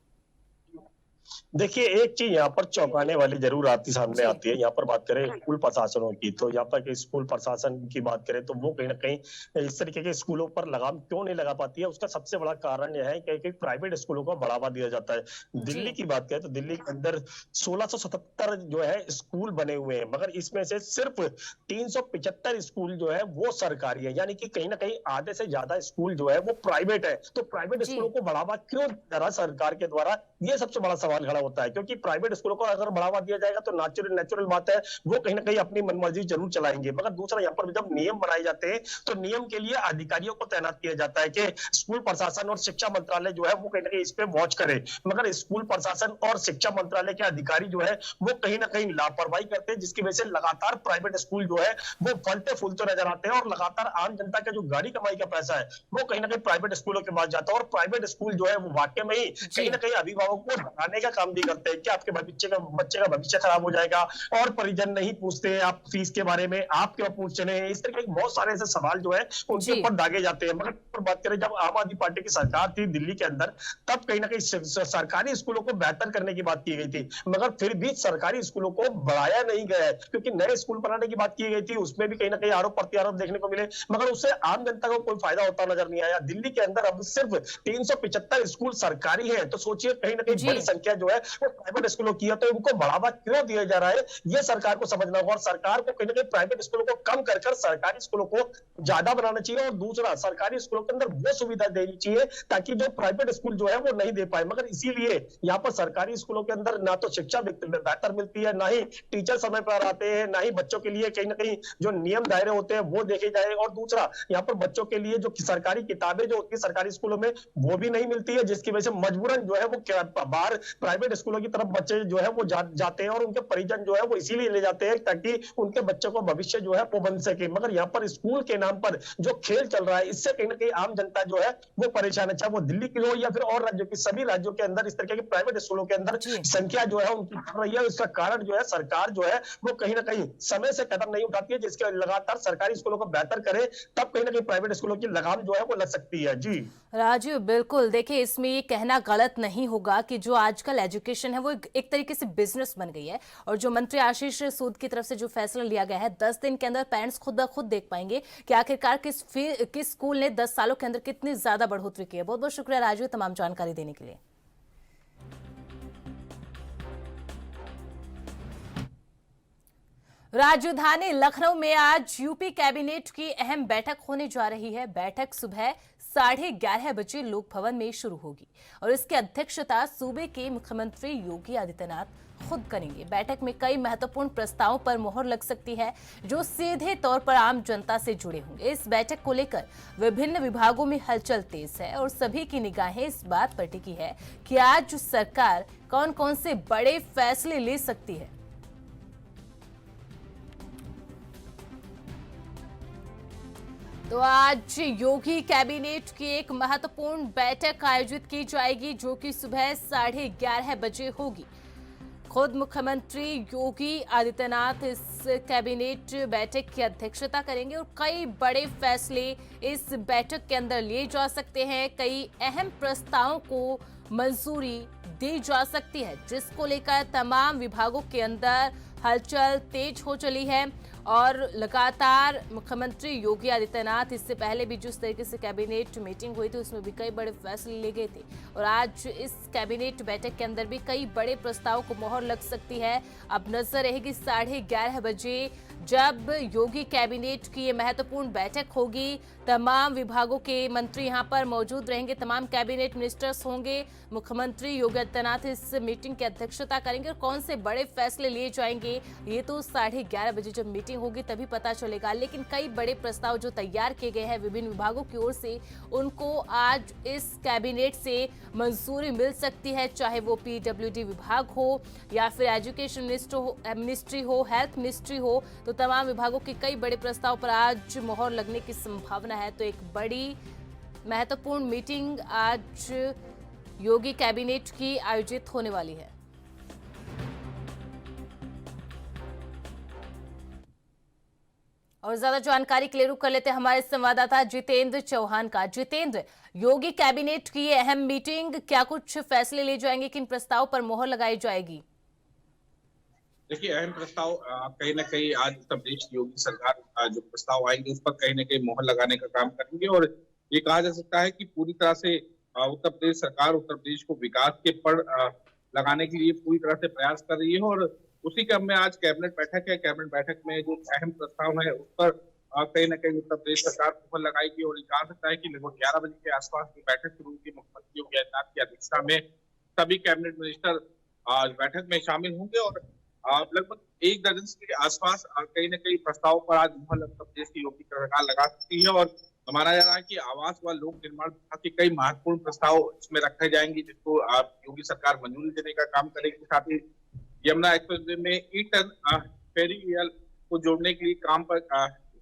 देखिए, एक चीज यहाँ पर चौंकाने वाली जरूर सामने आती है। यहाँ पर बात करें स्कूल प्रशासनों की, तो यहाँ पर के स्कूल प्रशासन की बात करें तो वो कहीं ना कहीं इस तरीके के स्कूलों पर लगाम क्यों नहीं लगा पाती है, उसका सबसे बड़ा कारण यह है कि प्राइवेट स्कूलों को बढ़ावा दिया जाता है। दिल्ली की बात करें तो दिल्ली के अंदर 1677 जो है स्कूल बने हुए हैं, मगर इसमें से सिर्फ 375 स्कूल जो है वो सरकारी है, यानी कि कहीं ना कहीं आधे से ज्यादा स्कूल जो है वो प्राइवेट है। तो प्राइवेट स्कूलों को बढ़ावा क्यों दे रहा सरकार के द्वारा, ये सबसे बड़ा सवाल खड़ा होता है। क्योंकि प्राइवेट स्कूलों को अगर बढ़ावा दिया जाएगा तो नेचुरल बात है वो कहीं ना कहीं अपनी मनमर्जी जरूर चलाएंगे। मगर दूसरा, यहाँ पर जब नियम बनाए जाते हैं तो नियम के लिए अधिकारियों को तैनात किया जाता है कि स्कूल प्रशासन और शिक्षा मंत्रालय जो है वो कहीं ना कहीं इस पे वॉच करे। मगर स्कूल प्रशासन और शिक्षा मंत्रालय के अधिकारी जो है वो कहीं ना कहीं लापरवाही करते हैं, जिसकी वजह से लगातार प्राइवेट स्कूल जो है वो फलते फूलते नजर आते हैं और लगातार आम जनता का जो गाड़ी कमाई का पैसा है वो कहीं ना कहीं प्राइवेट स्कूलों के पास जाता है। और प्राइवेट स्कूल जो है वो वाकई में ही कहीं ना कहीं अभिभावकों को भगाने का काम भी करते हैं कि आपके बच्चे का भविष्य खराब हो जाएगा, और परिजन नहीं पूछते आप फीस के बारे में, आप क्यों पूछ रहे हैं। इस तरह के बहुत सारे ऐसे सवाल जो है उनके ऊपर दागे जाते हैं। मगर बात करें जब आम आदमी पार्टी की सरकार थी दिल्ली के अंदर, तब कहीं ना कहीं सरकारी स्कूलों को बेहतर करने की बात की गई थी, मगर फिर भी सरकारी स्कूलों को बढ़ाया नहीं गया है। क्योंकि नए स्कूल बनाने की बात की गई थी, उसमें भी कहीं ना कहीं आरोप प्रत्यारोप देखने को मिले, मगर उससे आम जनता को कोई फायदा होता नजर नहीं आया। दिल्ली के अंदर अब सिर्फ 375 स्कूल सरकारी है, तो सोचिए कहीं ना कहीं बड़ी संख्या जो है वो प्राइवेट स्कूलों की है। तो उनको बढ़ावा क्यों दिया जा रहा है, ये सरकार को समझना होगा। और सरकार को कहीं ना कहीं प्राइवेट स्कूलों को कम कर सरकारी स्कूलों को ज्यादा बनाना चाहिए। और दूसरा, सरकारी स्कूलों के अंदर वो सुविधा देनी चाहिए ताकि जो प्राइवेट स्कूल जो है वो नहीं दे पाए। मगर इसीलिए यहाँ पर सरकारी स्कूलों के अंदर ना तो शिक्षा बेहतर मिलती है, ना ही टीचर समय पर आते हैं, ना ही बच्चों के लिए कहीं ना कहीं जो नियम दायरे होते हैं वो देखे जाए। और दूसरा, यहाँ पर बच्चों के लिए जो सरकारी किताबें जो होती है सरकारी स्कूलों में वो भी नहीं मिलती है, जिसकी वजह से मजबूरन जो है वो बाहर प्राइवेट स्कूलों की तरफ बच्चे जो है वो जाते हैं। और उनके परिजन जो है वो इसीलिए ले जाते हैं ताकि उनके बच्चों को भविष्य जो है वो बन सके। मगर यहाँ पर स्कूल के नाम पर जो खेल चल रहा है, इससे कहीं ना कहीं आम जनता जो है वो परेशान है, चाहे वो दिल्ली की हो या फिर और राज्यों की। सभी राज्यों के अंदर इस तरह के प्राइवेट स्कूलों के अंदर संख्या जो है उनकी बढ़ रही है। इसका कारण जो है सरकार जो है वो कहीं ना कहीं समय से कदम नहीं उठाती है, जिसके लगातार सरकारी स्कूलों को बेहतर करे तब कहीं ना कहीं प्राइवेट स्कूलों की लगाम जो है वो लग सकती है। जी राजीव, बिल्कुल। देखिए, इसमें ये कहना गलत नहीं होगा कि जो आजकल एजुकेशन है वो एक तरीके से बिजनेस बन गई है। और जो मंत्री आशीष सूद की तरफ से जो फैसला लिया गया है, 10 दिन के अंदर पेरेंट्स खुद ब खुद देख पाएंगे कि आखिरकार किस स्कूल ने 10 सालों के अंदर कितनी ज्यादा बढ़ोतरी की है। बहुत बहुत शुक्रिया राजीव तमाम जानकारी देने के लिए। राजधानी लखनऊ में आज यूपी कैबिनेट की अहम बैठक होने जा रही है। बैठक सुबह 11:30 बजे लोक भवन में शुरू होगी और इसकी अध्यक्षता सूबे के मुख्यमंत्री योगी आदित्यनाथ खुद करेंगे। बैठक में कई महत्वपूर्ण प्रस्तावों पर मोहर लग सकती है जो सीधे तौर पर आम जनता से जुड़े होंगे। इस बैठक को लेकर विभिन्न विभागों में हलचल तेज है और सभी की निगाहें इस बात पर टिकी है कि आज सरकार कौन कौन से बड़े फैसले ले सकती है। तो आज योगी कैबिनेट की एक महत्वपूर्ण बैठक आयोजित की जाएगी जो कि सुबह 11:30 बजे होगी। खुद मुख्यमंत्री योगी आदित्यनाथ इस कैबिनेट बैठक की अध्यक्षता करेंगे और कई बड़े फैसले इस बैठक के अंदर लिए जा सकते हैं। कई अहम प्रस्तावों को मंजूरी दी जा सकती है, जिसको लेकर तमाम विभागों के अंदर हलचल तेज हो चली है। और लगातार मुख्यमंत्री योगी आदित्यनाथ इससे पहले भी जिस तरीके से कैबिनेट मीटिंग हुई थी उसमें भी कई बड़े फैसले लिए गए थे और आज इस कैबिनेट बैठक के अंदर भी कई बड़े प्रस्ताव को मोहर लग सकती है। अब नजर रहेगी 11:30 बजे जब योगी कैबिनेट की ये महत्वपूर्ण बैठक होगी। तमाम विभागों के मंत्री यहां पर मौजूद रहेंगे, तमाम कैबिनेट मिनिस्टर्स होंगे। मुख्यमंत्री योगी आदित्यनाथ इस मीटिंग की अध्यक्षता करेंगे और कौन से बड़े फैसले लिए जाएंगे ये तो 11:30 बजे जब मीटिंग होगी तभी पता चलेगा। लेकिन कई बड़े प्रस्ताव जो तैयार किए गए हैं विभिन्न विभागों की ओर से, उनको आज इस कैबिनेट से मंजूरी मिल सकती है, चाहे वो पीडब्ल्यूडी विभाग हो या फिर एजुकेशन मिनिस्ट्री हो, हेल्थ मिनिस्ट्री हो। तो तमाम विभागों के कई बड़े प्रस्ताव पर आज मोहर लगने की संभावना है। तो एक बड़ी महत्वपूर्ण मीटिंग आज योगी कैबिनेट की आयोजित होने वाली है। और ज्यादा जानकारी के लिए रुख कर लेते हैं हमारे संवाददाता जितेंद्र चौहान का। जितेंद्र, योगी कैबिनेट की ये अहम मीटिंग, क्या कुछ फैसले लिए जाएंगे, किन प्रस्ताव पर मोहर लगाई जाएगी? देखिए, अहम प्रस्ताव कहीं ना कहीं आज उत्तर प्रदेश की योगी सरकार जो प्रस्ताव आएंगे उस पर कहीं ना कहीं मोहर लगाने का काम करेंगे और ये कहा जा सकता है कि पूरी तरह से उत्तर प्रदेश सरकार उत्तर प्रदेश को विकास के पड़ लगाने के लिए पूरी तरह से प्रयास कर रही है और उसी क्रम में आज कैबिनेट बैठक है। कैबिनेट बैठक में जो अहम प्रस्ताव है उस पर कहीं ना कहीं उत्तर प्रदेश सरकार मोहर लगाएगी और ये कहा सकता है कि लगभग 11 बजे के आसपास की बैठक शुरू होगी। मुख्यमंत्री योगी आदित्यनाथ की अध्यक्षता में सभी कैबिनेट मिनिस्टर आज बैठक में शामिल होंगे और लगभग 1 दर्जन के आसपास कहीं न कहीं प्रस्ताव पर आज मोहर उत्तर प्रदेश की योगी सरकार लगा सकती है और माना जा रहा है कि आवास व लोक निर्माण विभाग के कई महत्वपूर्ण प्रस्ताव इसमें रखे जाएंगे जिसको योगी सरकार मंजूरी देने का काम करेगी। साथ ही यमुना एक्सप्रेसवे में ई-टर्न फेरी को जोड़ने के लिए काम पर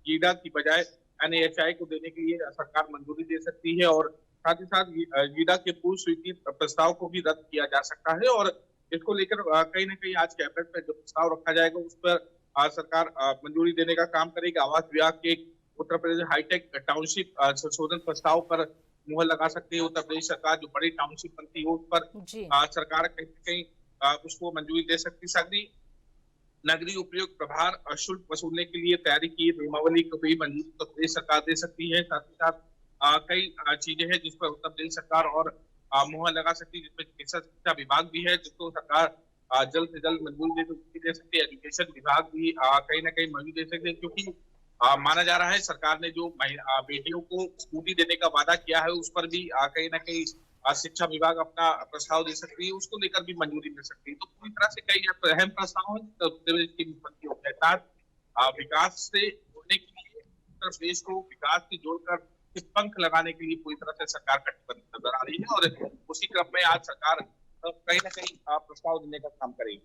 गीडा की बजाय NHAI को देने के लिए सरकार मंजूरी दे सकती है और साथ ही साथ गीडा के पूर्व स्वीकृत प्रस्ताव को भी रद्द किया जा सकता है और इसको लेकर कहीं ना कहीं आज कैबिनेट में जो प्रस्ताव रखा जाएगा उस पर सरकार मंजूरी देने का काम करेगी। आवास विभाग के उत्तर प्रदेश हाईटेक टाउनशिप संशोधन प्रस्ताव पर मुहर लगा सकती है उत्तर प्रदेश सरकार। जो बड़ी टाउनशिप बनती है उस पर सरकार कहीं ना कहीं उसको मंजूरी दे सकती है। नगरीय उपयोग प्रभार शुल्क वसूलने के लिए तैयारी की नियमावली को भी मंजूरी उत्तर प्रदेश सरकार दे सकती है। साथ ही साथ कई चीजें हैं जिस पर उत्तर प्रदेश सरकार और मुहर लगा सकती है, जिसमें चिकित्सा शिक्षा विभाग भी है जिसको सरकार जल्द से जल्द मंजूरी दे सकती है। एजुकेशन विभाग भी कहीं ना कहीं मंजूरी दे सकते हैं क्योंकि माना जा रहा है सरकार ने जो बेटियों को स्कूटी देने का वादा किया है उस पर भी कहीं ना कहीं शिक्षा विभाग अपना प्रस्ताव दे सकती है, उसको लेकर भी मंजूरी मिल सकती है। तो पूरी तरह से कई अहम प्रस्ताव है उत्तर प्रदेश की मुख्यमंत्री योगी आदित्यनाथ विकास से जोड़ने के लिए उत्तर प्रदेश को विकास से जोड़कर पंख लगाने के लिए पूरी तरह से सरकार कटिबद्ध नजर आ रही है और उसी क्रम में आज सरकार कहीं ना कहीं प्रस्ताव देने का काम करेगी।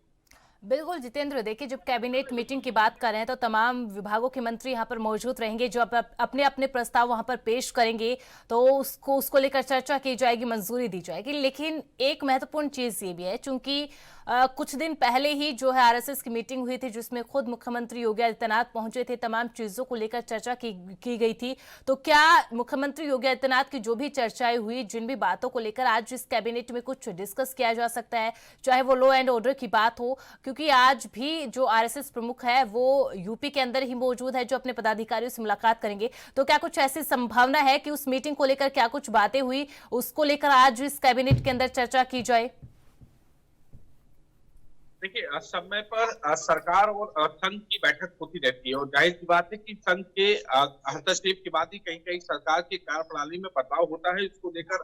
बिल्कुल जितेंद्र, देखिए जब कैबिनेट मीटिंग की बात कर रहे हैं तो तमाम विभागों के मंत्री यहां पर मौजूद रहेंगे जो अपने अपने प्रस्ताव वहां पर पेश करेंगे तो उसको लेकर चर्चा की जाएगी, मंजूरी दी जाएगी। लेकिन एक महत्वपूर्ण चीज ये भी है, चूंकि कुछ दिन पहले ही जो है आरएसएस की मीटिंग हुई थी जिसमें खुद मुख्यमंत्री योगी आदित्यनाथ पहुंचे थे, तमाम चीजों को लेकर चर्चा की गई थी। तो क्या मुख्यमंत्री योगी आदित्यनाथ की जो भी चर्चाएं हुई, जिन भी बातों को लेकर आज इस कैबिनेट में कुछ डिस्कस किया जा सकता है, चाहे वो लॉ एंड ऑर्डर की बात हो, क्योंकि आज भी जो आरएसएस प्रमुख है वो यूपी के अंदर ही मौजूद है जो अपने पदाधिकारियों से मुलाकात करेंगे। तो क्या कुछ ऐसी संभावना है कि उस मीटिंग को लेकर क्या कुछ बातें हुई उसको लेकर आज इस कैबिनेट के अंदर चर्चा की जाए? देखिए, समय पर सरकार और संघ की बैठक होती रहती है और जाहिर सी बात है कि संघ के हस्तक्षेप के बाद ही कहीं कहीं सरकार की कार्यप्रणाली में बदलाव होता है। इसको लेकर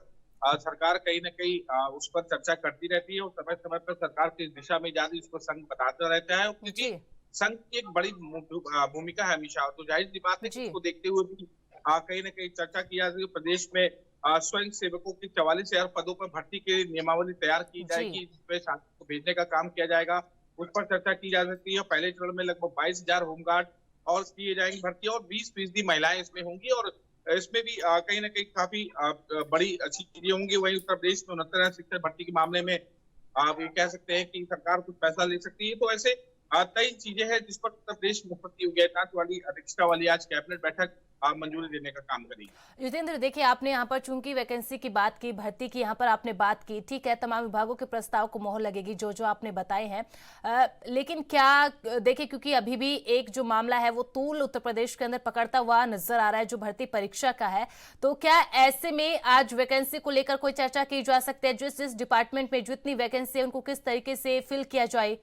सरकार कहीं ना कहीं उस पर चर्चा करती रहती है और समय समय पर सरकार किस दिशा में जा रही है उस पर संघ बताता रहता है क्योंकि संघ की एक बड़ी भूमिका है हमेशा। तो जाहिर सी बात है कि इसको देखते हुए भी कहीं ना कहीं चर्चा की जा रही है। प्रदेश में स्वयं सेवकों की 44,000 पदों पर भर्ती के लिए नियमावली तैयार की जाएगी, जिसपे शासन को भेजने का काम किया जाएगा, उस पर चर्चा की जा सकती है। पहले चरण में लगभग 22,000 होमगार्ड और किए जाएंगे भर्ती और 20% महिलाएं इसमें होंगी और इसमें भी कहीं ना कहीं काफी बड़ी अच्छी चीजें होंगी। वहीं उत्तर प्रदेश में 69,000 शिक्षक भर्ती के मामले में आप ये कह सकते हैं कि सरकार कुछ पैसा ले सकती है। तो ऐसे कई चीजें हैं जिस पर उत्तर प्रदेश मुख्यमंत्री योगी आदित्यनाथ वाली अध्यक्षता वाली आज कैबिनेट बैठक मंजूरी देने का काम करेगी। जितेंद्र, देखिए आपने यहाँ पर चूंकि वैकेंसी की बात की, भर्ती की यहाँ पर आपने बात की, ठीक है, तमाम विभागों के प्रस्ताव को मोहर लगेगी जो जो आपने बताए हैं, लेकिन क्या देखिए क्योंकि अभी भी एक जो मामला है वो तूल उत्तर प्रदेश के अंदर पकड़ता हुआ नजर आ रहा है जो भर्ती परीक्षा का है, तो क्या ऐसे में आज वैकेंसी को लेकर कोई चर्चा की जा सकती है? जिस जिस डिपार्टमेंट में जितनी वैकेंसी है उनको किस तरीके से फिल किया जाए?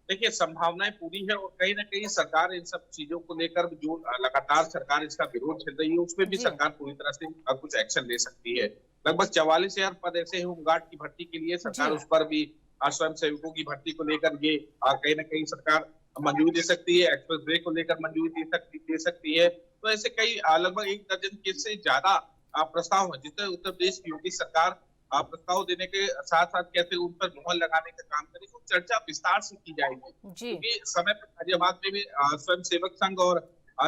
देखिए, संभावनाएं पूरी है और कहीं ना कहीं सरकार इन सब चीजों को लेकर जो लगातार सरकार इसका विरोध चल रही है उसमें भी सरकार पूरी तरह से कुछ एक्शन ले सकती है। लगभग 44,000 पद ऐसे हैं होमगार्ड की भर्ती के लिए, सरकार उस पर भी स्वयं सेवकों की भर्ती को लेकर ये कहीं ना कहीं सरकार मंजूरी दे सकती है। एक्सप्रेस वे को लेकर मंजूरी दे सकती है। तो ऐसे कई लगभग 1 दर्जन के से ज्यादा प्रस्ताव है जिससे उत्तर प्रदेश की योगी सरकार प्रस्ताव देने के साथ साथ कैसे उन पर मुहर लगाने का काम करेगी, वो चर्चा विस्तार से की जाएगी। क्योंकि समय पर गाजियाबाद में भी स्वयं सेवक संघ और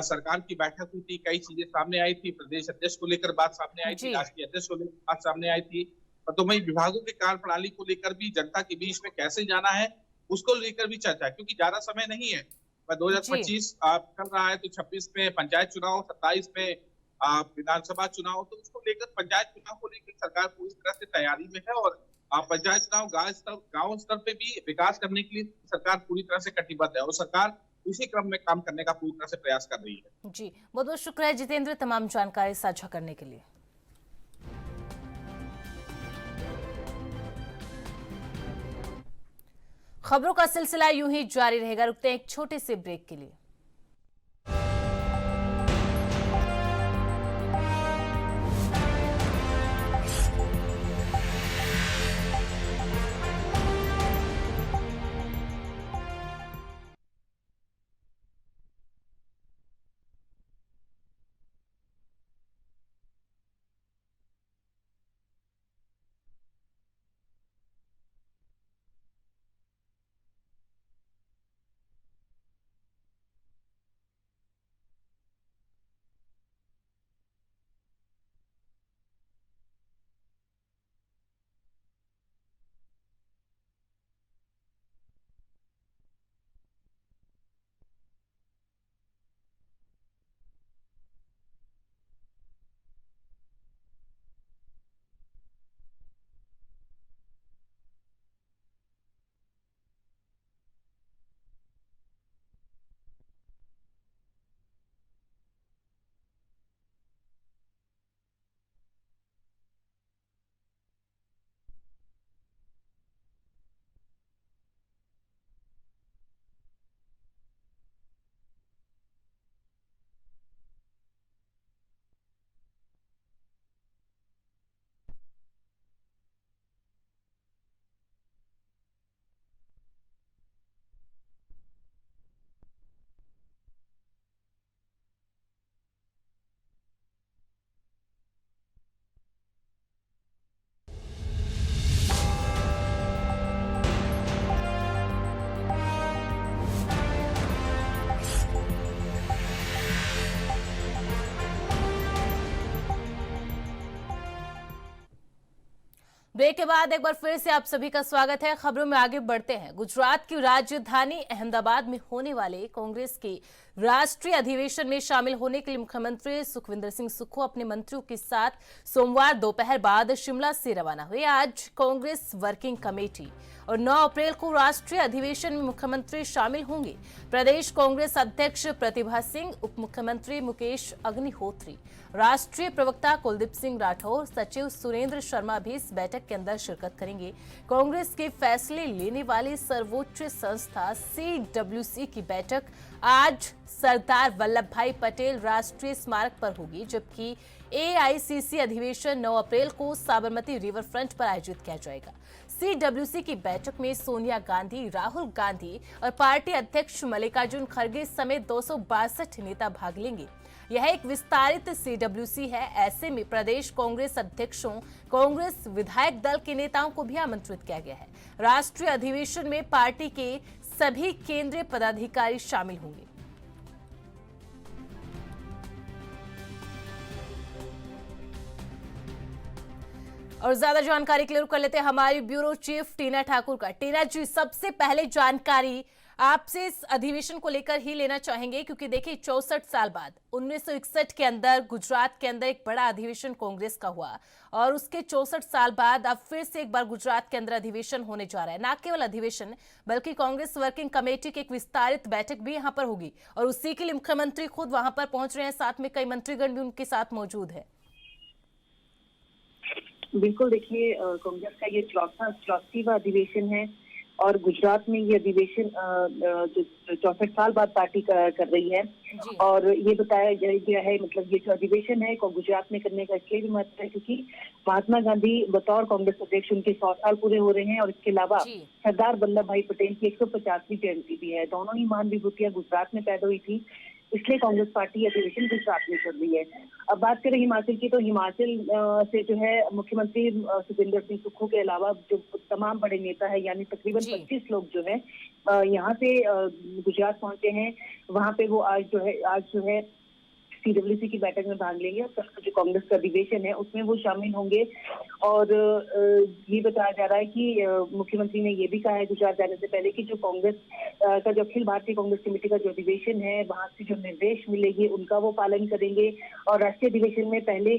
सरकार की बैठक हुई थी, कई चीजें सामने आई थी, प्रदेश अध्यक्ष को लेकर बात सामने आई थी, राष्ट्रीय अध्यक्ष को लेकर बात सामने आई थी, तो वही विभागों के कार्य प्रणाली को लेकर भी जनता के बीच में कैसे जाना है उसको लेकर भी चर्चा है। क्योंकि ज्यादा समय नहीं है, 2025 चल रहा है, तो 26 में पंचायत चुनाव, 27 में विधानसभा चुनाव, तो उसको लेकर पंचायत चुनाव को लेकर सरकार पूरी तरह से तैयारी में है और पंचायत चुनाव गांव स्तर पे भी विकास करने के लिए सरकार पूरी तरह से कटिबद्ध है और सरकार उसी क्रम में काम करने का पूरी तरह से प्रयास कर रही है। जी, बहुत बहुत शुक्रिया जितेंद्र तमाम जानकारी साझा करने के लिए। खबरों का सिलसिला यूं ही जारी रहेगा, रुकते हैं एक छोटे से ब्रेक के लिए। ब्रेक के बाद एक बार फिर से आप सभी का स्वागत है। खबरों में आगे बढ़ते हैं। गुजरात की राजधानी अहमदाबाद में होने वाले कांग्रेस के राष्ट्रीय अधिवेशन में शामिल होने के लिए मुख्यमंत्री सुखविंदर सिंह सुक्खू अपने मंत्रियों के साथ सोमवार दोपहर बाद शिमला से रवाना हुए। आज कांग्रेस वर्किंग कमेटी और 9 अप्रैल को राष्ट्रीय अधिवेशन में मुख्यमंत्री शामिल होंगे। प्रदेश कांग्रेस अध्यक्ष प्रतिभा सिंह, उप मुख्यमंत्री मुकेश अग्निहोत्री, राष्ट्रीय प्रवक्ता कुलदीप सिंह राठौर, सचिव सुरेंद्र शर्मा भी इस बैठक के अंदर शिरकत करेंगे। कांग्रेस के फैसले लेने वाली सर्वोच्च संस्था CWC की बैठक आज सरदार वल्लभ भाई पटेल राष्ट्रीय स्मारक पर होगी, जबकि AICC अधिवेशन 9 अप्रैल को साबरमती रिवर फ्रंट पर आयोजित किया जाएगा। CWC की बैठक में सोनिया गांधी, राहुल गांधी और पार्टी अध्यक्ष मल्लिकार्जुन खड़गे समेत 262 नेता भाग लेंगे। यह एक विस्तारित CWC है। ऐसे में प्रदेश कांग्रेस अध्यक्षों, कांग्रेस विधायक दल के नेताओं को भी आमंत्रित किया गया है। राष्ट्रीय अधिवेशन में पार्टी के सभी केंद्रीय पदाधिकारी शामिल होंगे। और ज्यादा जानकारी के लिए रुक कर लेते हैं हमारी ब्यूरो चीफ टीना ठाकुर का। टीना जी, सबसे पहले जानकारी आपसे इस अधिवेशन को लेकर ही लेना चाहेंगे, क्योंकि देखिए 64 साल बाद 1961 के अंदर गुजरात के अंदर एक बड़ा अधिवेशन कांग्रेस का हुआ और उसके 64 साल बाद अब फिर से एक बार गुजरात के अंदर अधिवेशन होने जा रहा है। ना केवल अधिवेशन बल्कि कांग्रेस वर्किंग कमेटी की एक विस्तारित बैठक भी यहां पर होगी और उसी के लिए मुख्यमंत्री खुद वहां पर पहुंच रहे हैं, साथ में कई मंत्रीगण भी उनके साथ मौजूद है। बिल्कुल, देखिए कांग्रेस का ये 64वां अधिवेशन है और गुजरात में ये अधिवेशन जो 64 साल बाद पार्टी कर रही है। और ये बताया गया है, मतलब ये जो अधिवेशन है गुजरात में करने का इसलिए भी महत्व है क्योंकि महात्मा गांधी बतौर कांग्रेस अध्यक्ष उनके 100 साल पूरे हो रहे हैं और इसके अलावा सरदार वल्लभ भाई पटेल की 150वीं जयंती भी है। दोनों ही महान विभूतियां गुजरात में पैदा हुई थी, इसलिए कांग्रेस पार्टी अधिवेशन गुजरात में चल रही है। अब बात करें हिमाचल की, तो हिमाचल से जो है मुख्यमंत्री सुखविंदर सिंह सुक्खू के अलावा जो तमाम बड़े नेता है यानी तकरीबन 25 लोग जो है यहाँ से गुजरात पहुंचे हैं। वहां पे वो आज जो है CWC की बैठक में भाग लेंगे और कल जो कांग्रेस का अधिवेशन है उसमें वो शामिल होंगे। और ये बताया जा रहा है कि मुख्यमंत्री ने ये भी कहा है गुजरात जाने से पहले कि जो कांग्रेस का जो अखिल भारतीय कांग्रेस कमेटी का जो अधिवेशन है वहां से जो निर्देश मिलेंगे उनका वो पालन करेंगे। और राष्ट्रीय अधिवेशन में पहले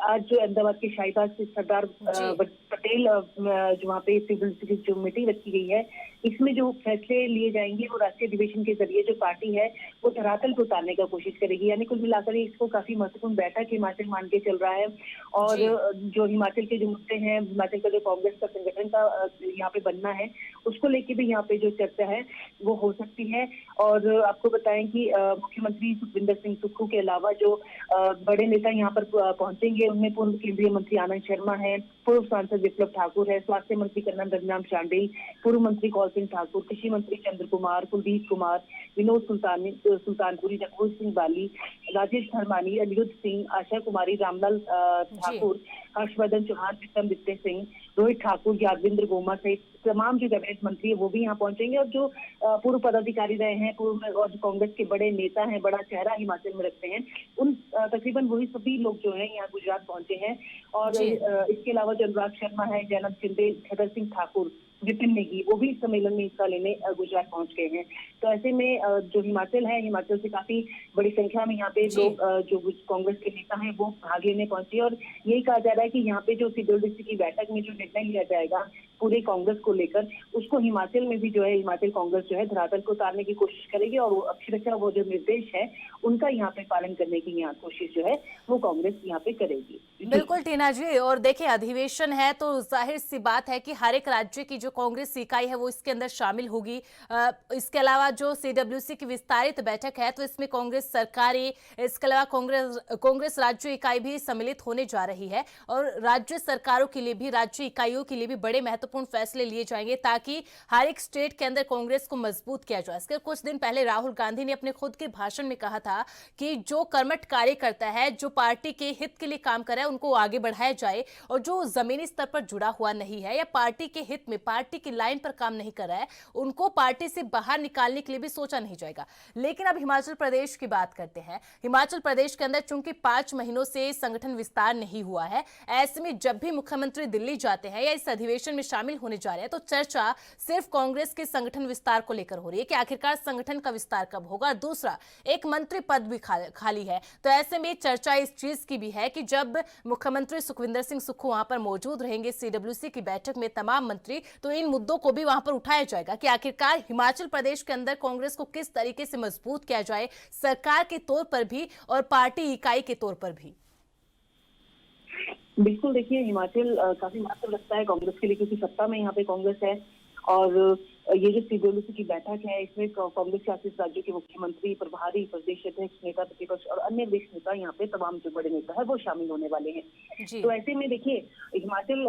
आज जो अहमदाबाद के शाहीबाग से सरदार पटेल जो वहाँ पे CWC की जो मीटिंग रखी गई है इसमें जो फैसले लिए जाएंगे वो राष्ट्रीय अधिवेशन के जरिए जो पार्टी है वो धरातल को उतारने का कोशिश करेगी। यानी कुल मिलाकर इसको काफी महत्वपूर्ण बैठक हिमाचल मान के चल रहा है। और जो हिमाचल के जो मुद्दे हैं, हिमाचल का जो कांग्रेस का संगठन का यहाँ पे बनना है उसको लेके भी यहाँ पे जो चर्चा है वो हो सकती है। और आपको बताएं कि मुख्यमंत्री सुखविंदर सिंह सुक्खू के अलावा जो बड़े नेता यहाँ पर पहुंचेंगे उनमें पूर्व केंद्रीय मंत्री आनंद शर्मा है, पूर्व सांसद विप्लव ठाकुर है, स्वास्थ्य मंत्री कर्नल रघुराम शांडिल, पूर्व मंत्री कौल सिंह ठाकुर, कृषि मंत्री चंद्र कुमार, कुलदीप कुमार, विनोद सुल्तानपुरी, रघुवर सिंह बाली, राजेश धर्मानी, अनिरुद्ध सिंह, आशा कुमारी, रामलाल ठाकुर, हर्षवर्धन चौहान, विक्रमादित्य सिंह, रोहित ठाकुर, यादविंद्र गोमा सहित तमाम जो कैबिनेट मंत्री है वो भी यहाँ पहुंचेंगे। और जो पूर्व पदाधिकारी रहे हैं, पूर्व और जो कांग्रेस के बड़े नेता हैं, बड़ा चेहरा हिमाचल में रखते हैं, उन तकरीबन वही सभी लोग जो है यहाँ गुजरात पहुंचे हैं। और इसके अलावा जो अनुराग शर्मा है, जैनब शिंदे, छतर सिंह ठाकुर, विपिन नेगी वो भी सम्मेलन में हिस्सा लेने गुजरात पहुंच गए हैं। तो ऐसे में जो हिमाचल है, हिमाचल से काफी बड़ी संख्या में यहाँ पे लोग जो कांग्रेस के नेता हैं वो भाग लेने पहुंचे। और यही कहा जा रहा है कि यहाँ पे जो CWC की बैठक में जो निर्णय लिया जाएगा पूरे कांग्रेस को लेकर उसको हिमाचल में भी जो है हिमाचल कांग्रेस जो है धरातल को उतारने की कोशिश करेगी और अक्षरशः वो जो निर्देश है उनका यहाँ पे पालन करने की यहाँ कोशिश जो है वो कांग्रेस यहाँ पे करेगी। बिल्कुल टीना जी, और देखिए अधिवेशन है तो जाहिर सी बात है कि हर एक राज्य की जो कांग्रेस इकाई है वो इसके अंदर शामिल होगी। इसके अलावा जो CWC की विस्तारित बैठक है तो इसमें कांग्रेस सरकारी, इसके अलावा कांग्रेस राज्य इकाई भी सम्मिलित होने जा रही है और राज्य सरकारों के लिए भी, राज्य इकाइयों के लिए भी बड़े महत्वपूर्ण फैसले लिए जाएंगे ताकि हर एक स्टेट के अंदर कांग्रेस को मजबूत किया जाए। इसके कुछ दिन पहले राहुल गांधी ने अपने खुद के भाषण में कहा था कि जो कर्मठ कार्य करता है, जो पार्टी के हित के लिए काम कर रहा है उनको आगे बढ़ाया जाए और जो जमीनी स्तर पर जुड़ा हुआ नहीं है या पार्टी के हित में, पार्टी की लाइन पर काम नहीं कर रहा है उनको पार्टी से बाहर निकालने के लिए भी सोचा नहीं जाएगा। लेकिन अब हिमाचल प्रदेश की बात करते हैं। हिमाचल प्रदेश के अंदर चूंकि 5 महीनों से संगठन विस्तार नहीं हुआ है, ऐसे में जब भी मुख्यमंत्री दिल्ली जाते हैं या इस अधिवेशन में शामिल होने जा रहे हैं तो चर्चा सिर्फ कांग्रेस के संगठन विस्तार को लेकर हो रही है कि आखिरकार संगठन का विस्तार कब होगा। दूसरा, एक मंत्री पद भी खाली है, तो ऐसे में चर्चा इस चीज की भी है कि जब मुख्यमंत्री सुखविंदर सिंह सुक्खू वहां पर मौजूद रहेंगे CWC की बैठक में तमाम मंत्री, तो इन मुद्दों को भी वहां पर उठाया जाएगा कि आखिरकार हिमाचल प्रदेश के अंदर कांग्रेस को किस तरीके से मजबूत किया जाए, सरकार के तौर पर भी और पार्टी इकाई के तौर पर भी। बिल्कुल, देखिए हिमाचल काफी महत्व रखता है कांग्रेस के लिए क्योंकि सत्ता में यहाँ पे कांग्रेस है। और ये जो CWC की बैठक है इसमें कांग्रेस शासित राज्यों के मुख्यमंत्री, प्रभारी, प्रदेश अध्यक्ष, नेता प्रतिपक्ष और अन्य वरिष्ठ नेता यहाँ पे तमाम जो बड़े नेता है वो शामिल होने वाले हैं। तो ऐसे में देखिए हिमाचल,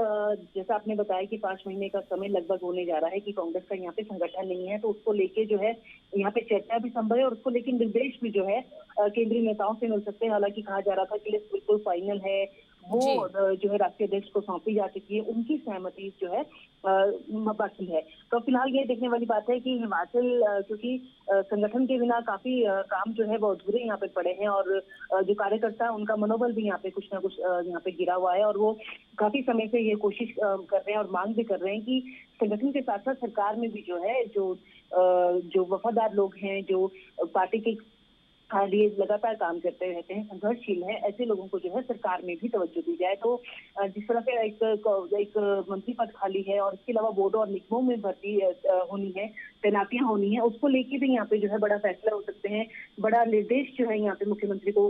जैसा आपने बताया कि 5 महीने का समय लगभग होने जा रहा है कि कांग्रेस का यहाँ पे संगठन नहीं है, तो उसको लेके जो है यहाँ पे चर्चा भी संभव है और उसको लेके निर्देश भी जो है केंद्रीय नेताओं से मिल सकते हैं। हालांकि कहा जा रहा था कि लिस्ट बिल्कुल फाइनल है, वो जो है राष्ट्रीय अध्यक्ष को सौंपी जा चुकी है, उनकी सहमति जो है बाकी है। तो फिलहाल ये देखने वाली बात है कि हिमाचल क्योंकि संगठन के बिना काफी काम जो है वो अधूरे यहाँ पे पड़े हैं और जो कार्यकर्ता है उनका मनोबल भी यहाँ पे कुछ ना कुछ यहाँ पे गिरा हुआ है और वो काफी समय से ये कोशिश कर रहे हैं और मांग भी कर रहे हैं कि संगठन के साथ साथ सरकार में भी जो है जो वफादार लोग हैं, जो पार्टी के लिए लगातार काम करते रहते हैं, संघर्षशील है, ऐसे लोगों को जो है सरकार में भी तवज्जो दी जाए। तो जिस तरह से एक मंत्री पद खाली है और इसके अलावा बोर्डों और निगमों में भर्ती होनी है, तैनातियां होनी है, उसको लेके भी यहाँ पे जो है बड़ा फैसला हो सकते हैं, बड़ा निर्देश जो है यहाँ पे मुख्यमंत्री को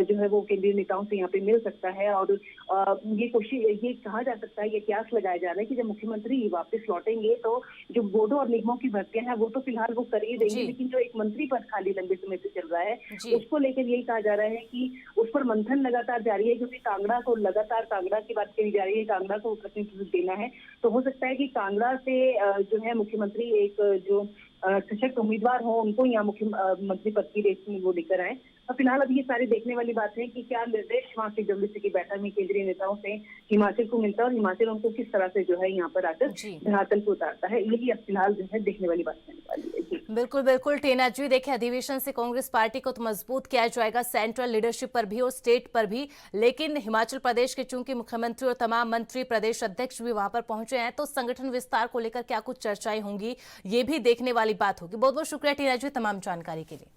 जो है वो केंद्रीय नेताओं से यहाँ पे मिल सकता है। और ये कहा जा सकता है, ये कयास लगाया जा रहा है कि जब मुख्यमंत्री वापस लौटेंगे तो जो बोर्डों और निगमों की भर्तियां हैं वो तो फिलहाल वो कर ही देंगे, लेकिन जो एक मंत्री पद खाली लंबे समय से चल रहा है उसको लेकर यही कहा जा रहा है कि उस पर मंथन लगातार जारी है, क्योंकि कांगड़ा की बात करी जा रही है, कांगड़ा को प्रतिनिधित्व देना है। तो हो सकता है कि कांगड़ा से जो है मुख्यमंत्री एक जो सशक्त उम्मीदवार हो उनको यहाँ मुख्यमंत्री पद की रेस में वो लेकर आए। और फिलहाल अब ये सारी देखने वाली बात है कि क्या निर्देश वहाँ से डब्ल्यूसी की बैठक में केंद्रीय नेताओं से हिमाचल को मिलता है और हिमाचल उनको किस तरह से जो है यहाँ पर आकर धरातल को उतारता है, यही अब फिलहाल जो है देखने वाली बात होने वाली है। बिल्कुल बिल्कुल टेना जी, देखिए अधिवेशन से कांग्रेस पार्टी को तो मजबूत किया जाएगा, सेंट्रल लीडरशिप पर भी और स्टेट पर भी, लेकिन हिमाचल प्रदेश के चूंकि मुख्यमंत्री और तमाम मंत्री प्रदेश अध्यक्ष भी वहां पर पहुंचे हैं तो संगठन विस्तार को लेकर क्या कुछ चर्चाएं होंगी ये भी देखने वाली बात होगी। बहुत बहुत शुक्रिया टेना जी तमाम जानकारी के लिए।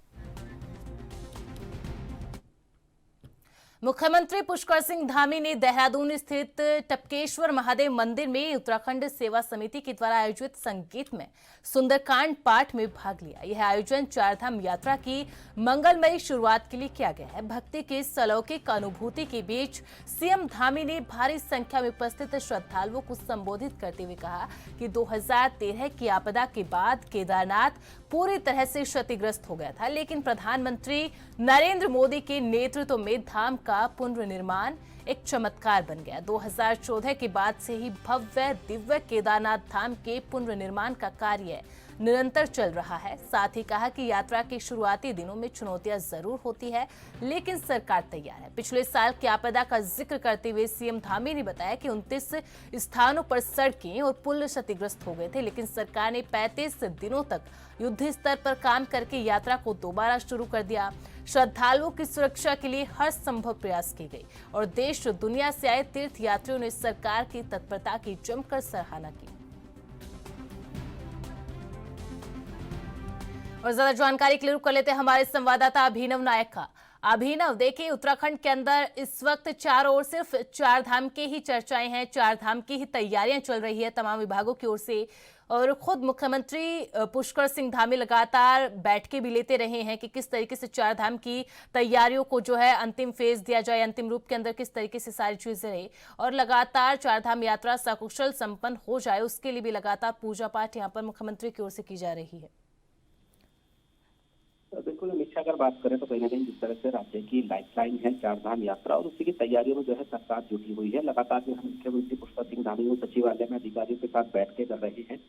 मुख्यमंत्री पुष्कर सिंह धामी ने देहरादून स्थित टपकेश्वर महादेव मंदिर में उत्तराखंड सेवा समिति के द्वारा आयोजित संगीत में सुंदरकांड पाठ में भाग लिया। यह आयोजन चारधाम यात्रा की मंगलमयी शुरुआत के लिए किया गया है। भक्ति की इस अलौकिक अनुभूति के बीच सीएम धामी ने भारी संख्या में उपस्थित श्रद्धालुओं को संबोधित करते हुए कहा कि 2013 की आपदा के बाद केदारनाथ पूरी तरह से क्षतिग्रस्त हो गया था, लेकिन प्रधानमंत्री नरेंद्र मोदी के नेतृत्व में धाम का पुनर्निर्माण एक चमत्कार बन गया। 2014 के बाद से ही भव्य दिव्य केदारनाथ धाम के पुनर्निर्माण का कार्य निरंतर चल रहा है। साथ ही कहा कि यात्रा के शुरुआती दिनों में चुनौतियां जरूर होती है, लेकिन सरकार तैयार है। पिछले साल की आपदा का जिक्र करते हुए सीएम धामी ने बताया कि 29 स्थानों पर सड़कें और पुल क्षतिग्रस्त हो गए थे, लेकिन सरकार ने 35 दिनों तक युद्ध स्तर पर काम करके यात्रा को दोबारा शुरू कर दिया। श्रद्धालुओं की सुरक्षा के लिए हर संभव प्रयास की गई और देश दुनिया से आए तीर्थ यात्रियों ने सरकार की तत्परता की जमकर सराहना की। और ज्यादा जानकारी के लिए रुक कर लेते हैं हमारे संवाददाता अभिनव नायक का। अभिनव, देखिए उत्तराखंड के अंदर इस वक्त चारों ओर सिर्फ चार धाम की ही चर्चाएं हैं, चार धाम की ही तैयारियां चल रही है तमाम विभागों की ओर से, और खुद मुख्यमंत्री पुष्कर सिंह धामी लगातार बैठकें भी लेते रहे हैं कि किस तरीके से चार धाम की तैयारियों को जो है अंतिम फेज दिया जाए, अंतिम रूप के अंदर किस तरीके से सारी चीजें रहे और लगातार चार धाम यात्रा सकुशल संपन्न हो जाए, उसके लिए भी लगातार पूजा पाठ यहाँ पर मुख्यमंत्री की ओर से की जा रही है। बिल्कुल अमित शाह, अगर बात करें तो कहीं ना कहीं जिस तरह से राज्य की लाइफलाइन है चारधाम यात्रा और उसी की तैयारियों में जो है सरकार जुटी हुई है। लगातार जो है मुख्यमंत्री पुष्कर सिंह धामी वो सचिवालय में अधिकारियों के साथ बैठकें कर रहे हैं,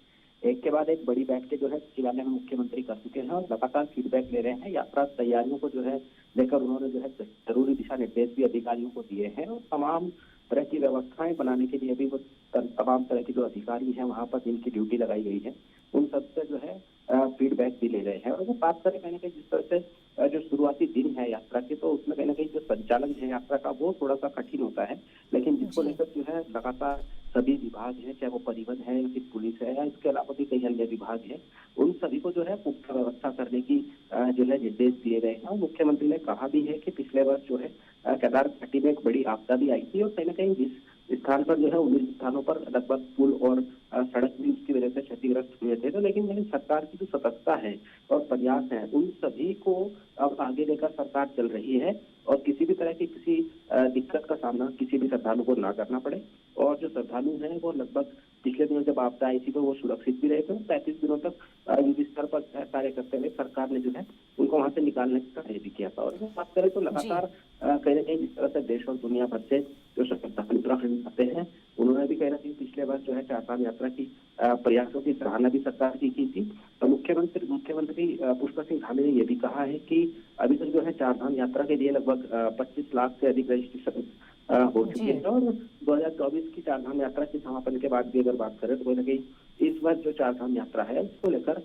एक के बाद एक बड़ी बैठकें जो है सचिवालय में मुख्यमंत्री कर चुके हैं और लगातार फीडबैक ले रहे हैं। यात्रा तैयारियों को जो है लेकर उन्होंने जो है जरूरी दिशा निर्देश भी अधिकारियों को दिए हैं और तमाम तरह की व्यवस्थाएं बनाने के लिए भी वो तमाम तरह के जो अधिकारी हैं वहाँ पर जिनकी ड्यूटी लगाई गई है उन सबसे जो है फीडबैक भी ले रहे हैं। और वो बात करें कहीं ना कहीं जिस तरह से जो शुरुआती दिन है यात्रा के, तो उसमें कहीं ना कहीं जो संचालन है यात्रा का वो थोड़ा सा कठिन होता है, लेकिन जिसको लेकर जो है लगातार सभी विभाग हैं, चाहे वो परिवहन है या फिर पुलिस है या इसके अलावा भी कई अन्य विभाग हैं, उन सभी को जो है पुख्ता व्यवस्था करने की जो है निर्देश दिए गए हैं। और मुख्यमंत्री ने कहा भी है कि पिछले वर्ष जो है केदार घाटी में एक बड़ी आपदा भी आई थी और कहीं ना कहीं जिस स्थान पर जो है 19 स्थानों पर लगभग पुल और सड़क भी उसकी वजह से क्षतिग्रस्त हुए थे, तो लेकिन सरकार की जो सतर्कता है और प्रयास है उन सभी को अब आगे लेकर सरकार चल रही है और किसी भी तरह की किसी दिक्कत का सामना किसी भी श्रद्धालु को ना करना पड़े। और जो श्रद्धालु हैं वो लगभग पिछले दिनों जब आपदा आई थी तो वो सुरक्षित भी रहे थे, 35 दिनों तक युद्ध स्तर पर कार्य करते हुए सरकार ने जो है उनको वहां से निकालने का कार्य भी किया था। और बात करें तो लगातार कहीं ना कहीं जिस तरह से देश और दुनिया भर से जो श्रद्धालु उत्तराखंड आते हैं उन्होंने भी कहीं ना कहीं पिछले वर्ष जो है चारधाम यात्रा की प्रयासों की सराहना भी सरकार की थी। तो मुख्यमंत्री पुष्कर सिंह धामी ने यह भी कहा है कि अभी तक जो है चारधाम यात्रा के लिए लगभग 25 लाख से अधिक रजिस्ट्रेशन हो चुकी है। और 2024 की चारधाम यात्रा के समापन के बाद भी अगर बात करें तो कहीं ना कहीं इस वर्ष जो चारधाम यात्रा है उसको लेकर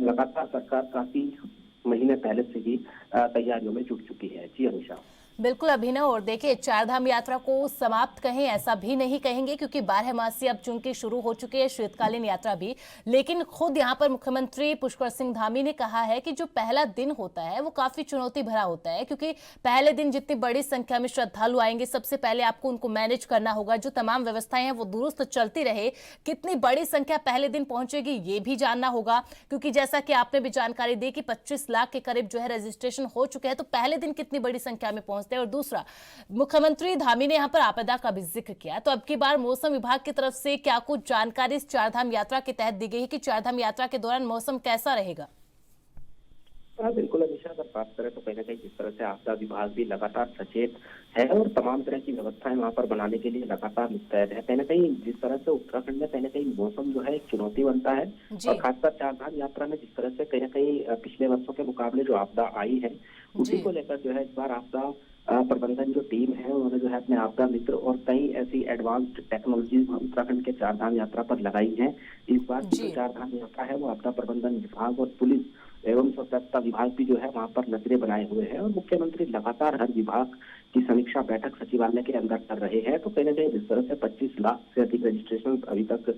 लगातार सरकार काफी महीने पहले से ही तैयारियों में जुट चुकी है। जी अमीषा। बिल्कुल अभिनव, और देखिए चारधाम यात्रा को समाप्त कहें ऐसा भी नहीं कहेंगे क्योंकि 12 मासी अब चूंकि शुरू हो चुकी है शीतकालीन यात्रा भी, लेकिन खुद यहाँ पर मुख्यमंत्री पुष्कर सिंह धामी ने कहा है कि जो पहला दिन होता है वो काफी चुनौती भरा होता है क्योंकि पहले दिन जितनी बड़ी संख्या में श्रद्धालु आएंगे सबसे पहले आपको उनको मैनेज करना होगा, जो तमाम व्यवस्थाएं हैं वो दुरुस्त चलती रहे। कितनी बड़ी संख्या पहले दिन पहुंचेगी ये भी जानना होगा क्योंकि जैसा कि आपने भी जानकारी दी कि 25 लाख के करीब जो है रजिस्ट्रेशन हो चुके हैं, तो पहले दिन कितनी बड़ी संख्या में पहुंचते हैं। और दूसरा, मुख्यमंत्री धामी ने यहां पर आपदा का भी जिक्र किया, तो अब की बार मौसम विभाग की तरफ से क्या कुछ जानकारी इस चारधाम यात्रा के तहत दी गई है कि चारधाम यात्रा के दौरान मौसम कैसा रहेगा? बिल्कुल अमीषा, अगर बात करें तो कहीं ना कहीं जिस तरह से आपदा विभाग भी लगातार सचेत है और तमाम तरह की व्यवस्थाएं वहां पर बनाने के लिए लगातार मुस्तैद है। कहीं ना कहीं जिस तरह से उत्तराखंड में कहीं ना कहीं मौसम जो है एक चुनौती बनता है और खासकर चारधाम यात्रा में जिस तरह से कहीं ना कहीं पिछले वर्षों के मुकाबले जो आपदा आई है उसी को लेकर जो है इस बार आपदा प्रबंधन जो टीम है उन्होंने जो है अपने आपदा मित्र और कई ऐसी एडवांस्ड टेक्नोलॉजी उत्तराखंड के चारधाम यात्रा पर लगाई है। इस बार की जो चारधाम यात्रा है वो आपदा प्रबंधन विभाग और पुलिस एवं सतर्कता विभाग भी जो है वहां पर नजरें बनाए हुए हैं और मुख्यमंत्री लगातार हर विभाग की समीक्षा बैठक सचिवालय के अंदर कर रहे हैं। तो कहीं ना कहीं जिस तरह से 25 लाख से अधिक रजिस्ट्रेशन अभी तक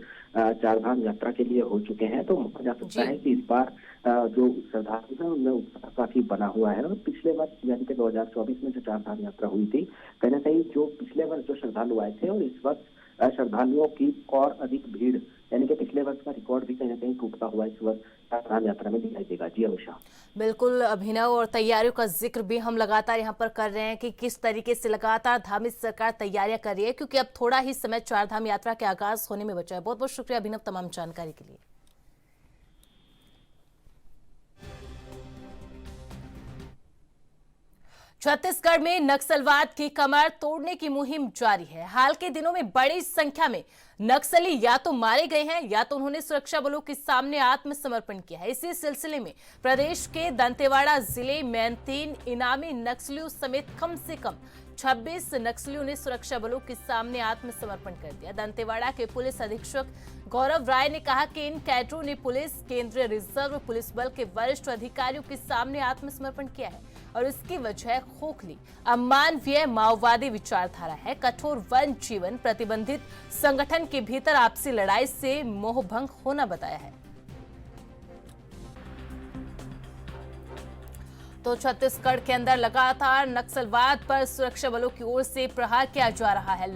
चारधाम यात्रा के लिए हो चुके हैं, तो माना जा सकता है कि इस बार जो श्रद्धालु है उनमें उत्साह काफी बना हुआ है। और पिछले वर्ष यानी कि 2024 में जो चारधाम यात्रा हुई थी, कहीं ना कहीं जो पिछले वर्ष जो श्रद्धालु आए थे और इस वर्ष श्रद्धालुओं की और अधिक भीड़ यानी कि पिछले वर्ष का रिकॉर्ड भी कहीं ना कहीं टूटता हुआ इस वर्ष चारधाम यात्रा में दिखाई देगा। जी अमीषा। बिल्कुल अभिनव, और तैयारियों का जिक्र भी हम लगातार यहाँ पर कर रहे हैं कि किस तरीके से लगातार धामी सरकार तैयारियां कर रही है क्योंकि अब थोड़ा ही समय चारधाम यात्रा के आगाज होने में बचा है। बहुत बहुत शुक्रिया अभिनव तमाम जानकारी के लिए। छत्तीसगढ़ में नक्सलवाद की कमर तोड़ने की मुहिम जारी है। हाल के दिनों में बड़ी संख्या में नक्सली या तो मारे गए हैं या तो उन्होंने सुरक्षा बलों के सामने आत्मसमर्पण किया है। इसी सिलसिले में प्रदेश के दंतेवाड़ा जिले में 3 इनामी नक्सलियों समेत कम से कम 26 नक्सलियों ने सुरक्षा बलों के सामने आत्मसमर्पण कर दिया। दंतेवाड़ा के पुलिस अधीक्षक गौरव राय ने कहा कि इन कैडरों ने पुलिस, केंद्रीय रिजर्व पुलिस बल के वरिष्ठ अधिकारियों के सामने आत्मसमर्पण किया है और इसकी वजह खोखली अमानवीय माओवादी विचारधारा है। कठोर वन जीवन प्रतिबंधित संगठन के भीतर आपसी लड़ाई से मोहभंग होना बताया है। तो छत्तीसगढ़ के अंदर लगातार नक्सलवाद पर सुरक्षा बलों की ओर से प्रहार किया जा रहा है।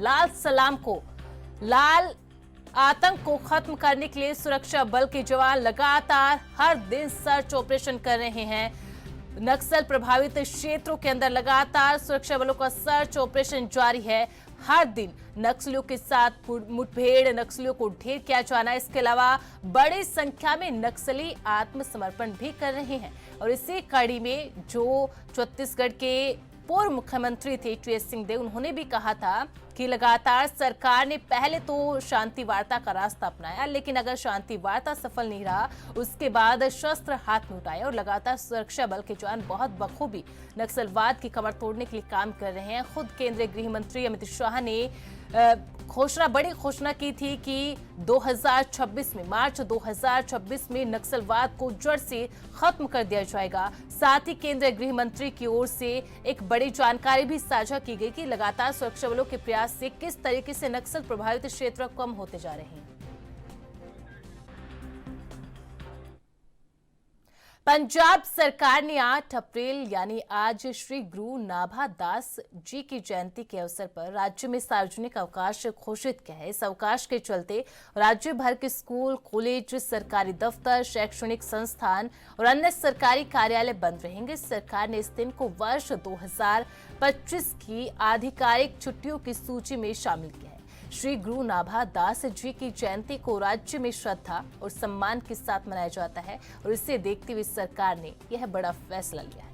लाल आतंक को खत्म करने के लिए सुरक्षा बल के जवान लगातार हर दिन सर्च ऑपरेशन कर रहे हैं। नक्सल प्रभावित क्षेत्रों के अंदर लगातार सुरक्षा बलों का सर्च ऑपरेशन जारी है। हर दिन नक्सलियों के साथ मुठभेड़, नक्सलियों को ढेर किया जाना, इसके अलावा बड़ी संख्या में नक्सली आत्मसमर्पण भी कर रहे हैं। और इसी कड़ी में जो छत्तीसगढ़ के पूर्व मुख्यमंत्री थे टीएस सिंहदेव, उन्होंने भी कहा था कि लगातार सरकार ने पहले तो शांति वार्ता का रास्ता अपनाया, लेकिन अगर शांति वार्ता सफल नहीं रहा उसके बाद शस्त्र हाथ में उठाए और लगातार सुरक्षा बल के जवान बहुत बखूबी नक्सलवाद की कमर तोड़ने के लिए काम कर रहे हैं। खुद केंद्रीय गृह मंत्री अमित शाह ने बड़ी घोषणा की थी कि 2026 में मार्च 2026 में नक्सलवाद को जड़ से खत्म कर दिया जाएगा। साथ ही केंद्रीय गृह मंत्री की ओर से एक बड़ी जानकारी भी साझा की गई कि लगातार सुरक्षा बलों के प्रयास से किस तरीके से नक्सल प्रभावित क्षेत्र कम होते जा रहे हैं। पंजाब सरकार ने 8 अप्रैल यानी आज श्री गुरु नाभा दास जी की जयंती के अवसर पर राज्य में सार्वजनिक अवकाश घोषित किया है। इस अवकाश के चलते राज्य भर के स्कूल, कॉलेज, सरकारी दफ्तर, शैक्षणिक संस्थान और अन्य सरकारी कार्यालय बंद रहेंगे। सरकार ने इस दिन को वर्ष 2025 की आधिकारिक छुट्टियों की सूची में शामिल किया है। श्री गुरु नाभा दास जी की जयंती को राज्य में श्रद्धा और सम्मान के साथ मनाया जाता है और इसे देखते हुए सरकार ने यह बड़ा फैसला लिया है।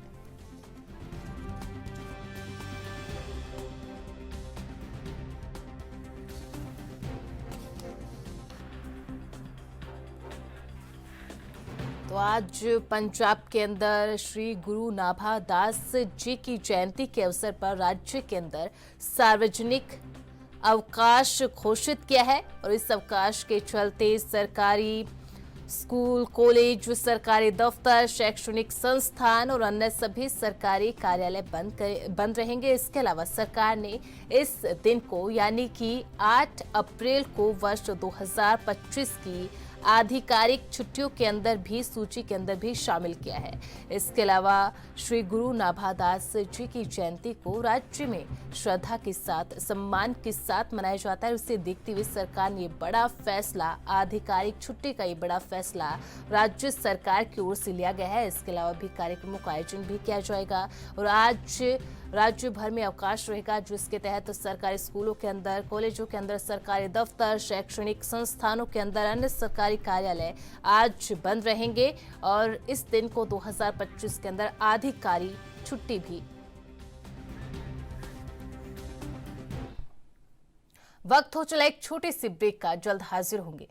तो आज पंजाब के अंदर श्री गुरु नाभादास जी की जयंती के अवसर पर राज्य के अंदर सार्वजनिक अवकाश घोषित किया है और इस अवकाश के चलते सरकारी स्कूल, कॉलेज, सरकारी दफ्तर, शैक्षणिक संस्थान और अन्य सभी सरकारी कार्यालय बंद रहेंगे। इसके अलावा सरकार ने इस दिन को यानी कि 8 अप्रैल को वर्ष 2025 की आधिकारिक छुट्टियों के अंदर भी सूची के अंदर भी शामिल किया है। इसके अलावा श्री गुरु नाभादास जी की जयंती को राज्य में श्रद्धा के साथ, सम्मान के साथ मनाया जाता है। उसे देखते हुए सरकार ने ये बड़ा फैसला, आधिकारिक छुट्टी का ये बड़ा फैसला राज्य सरकार की ओर से लिया गया है। इसके अलावा भी कार्यक्रमों का आयोजन भी किया जाएगा और आज राज्य भर में अवकाश रहेगा, जिसके तहत सरकारी स्कूलों के अंदर, कॉलेजों के अंदर, सरकारी दफ्तर, शैक्षणिक संस्थानों के अंदर अन्य सरकारी कार्यालय आज बंद रहेंगे और इस दिन को 2025 के अंदर आधिकारिक छुट्टी भी। वक्त हो चला एक छोटी सी ब्रेक का, जल्द हाजिर होंगे।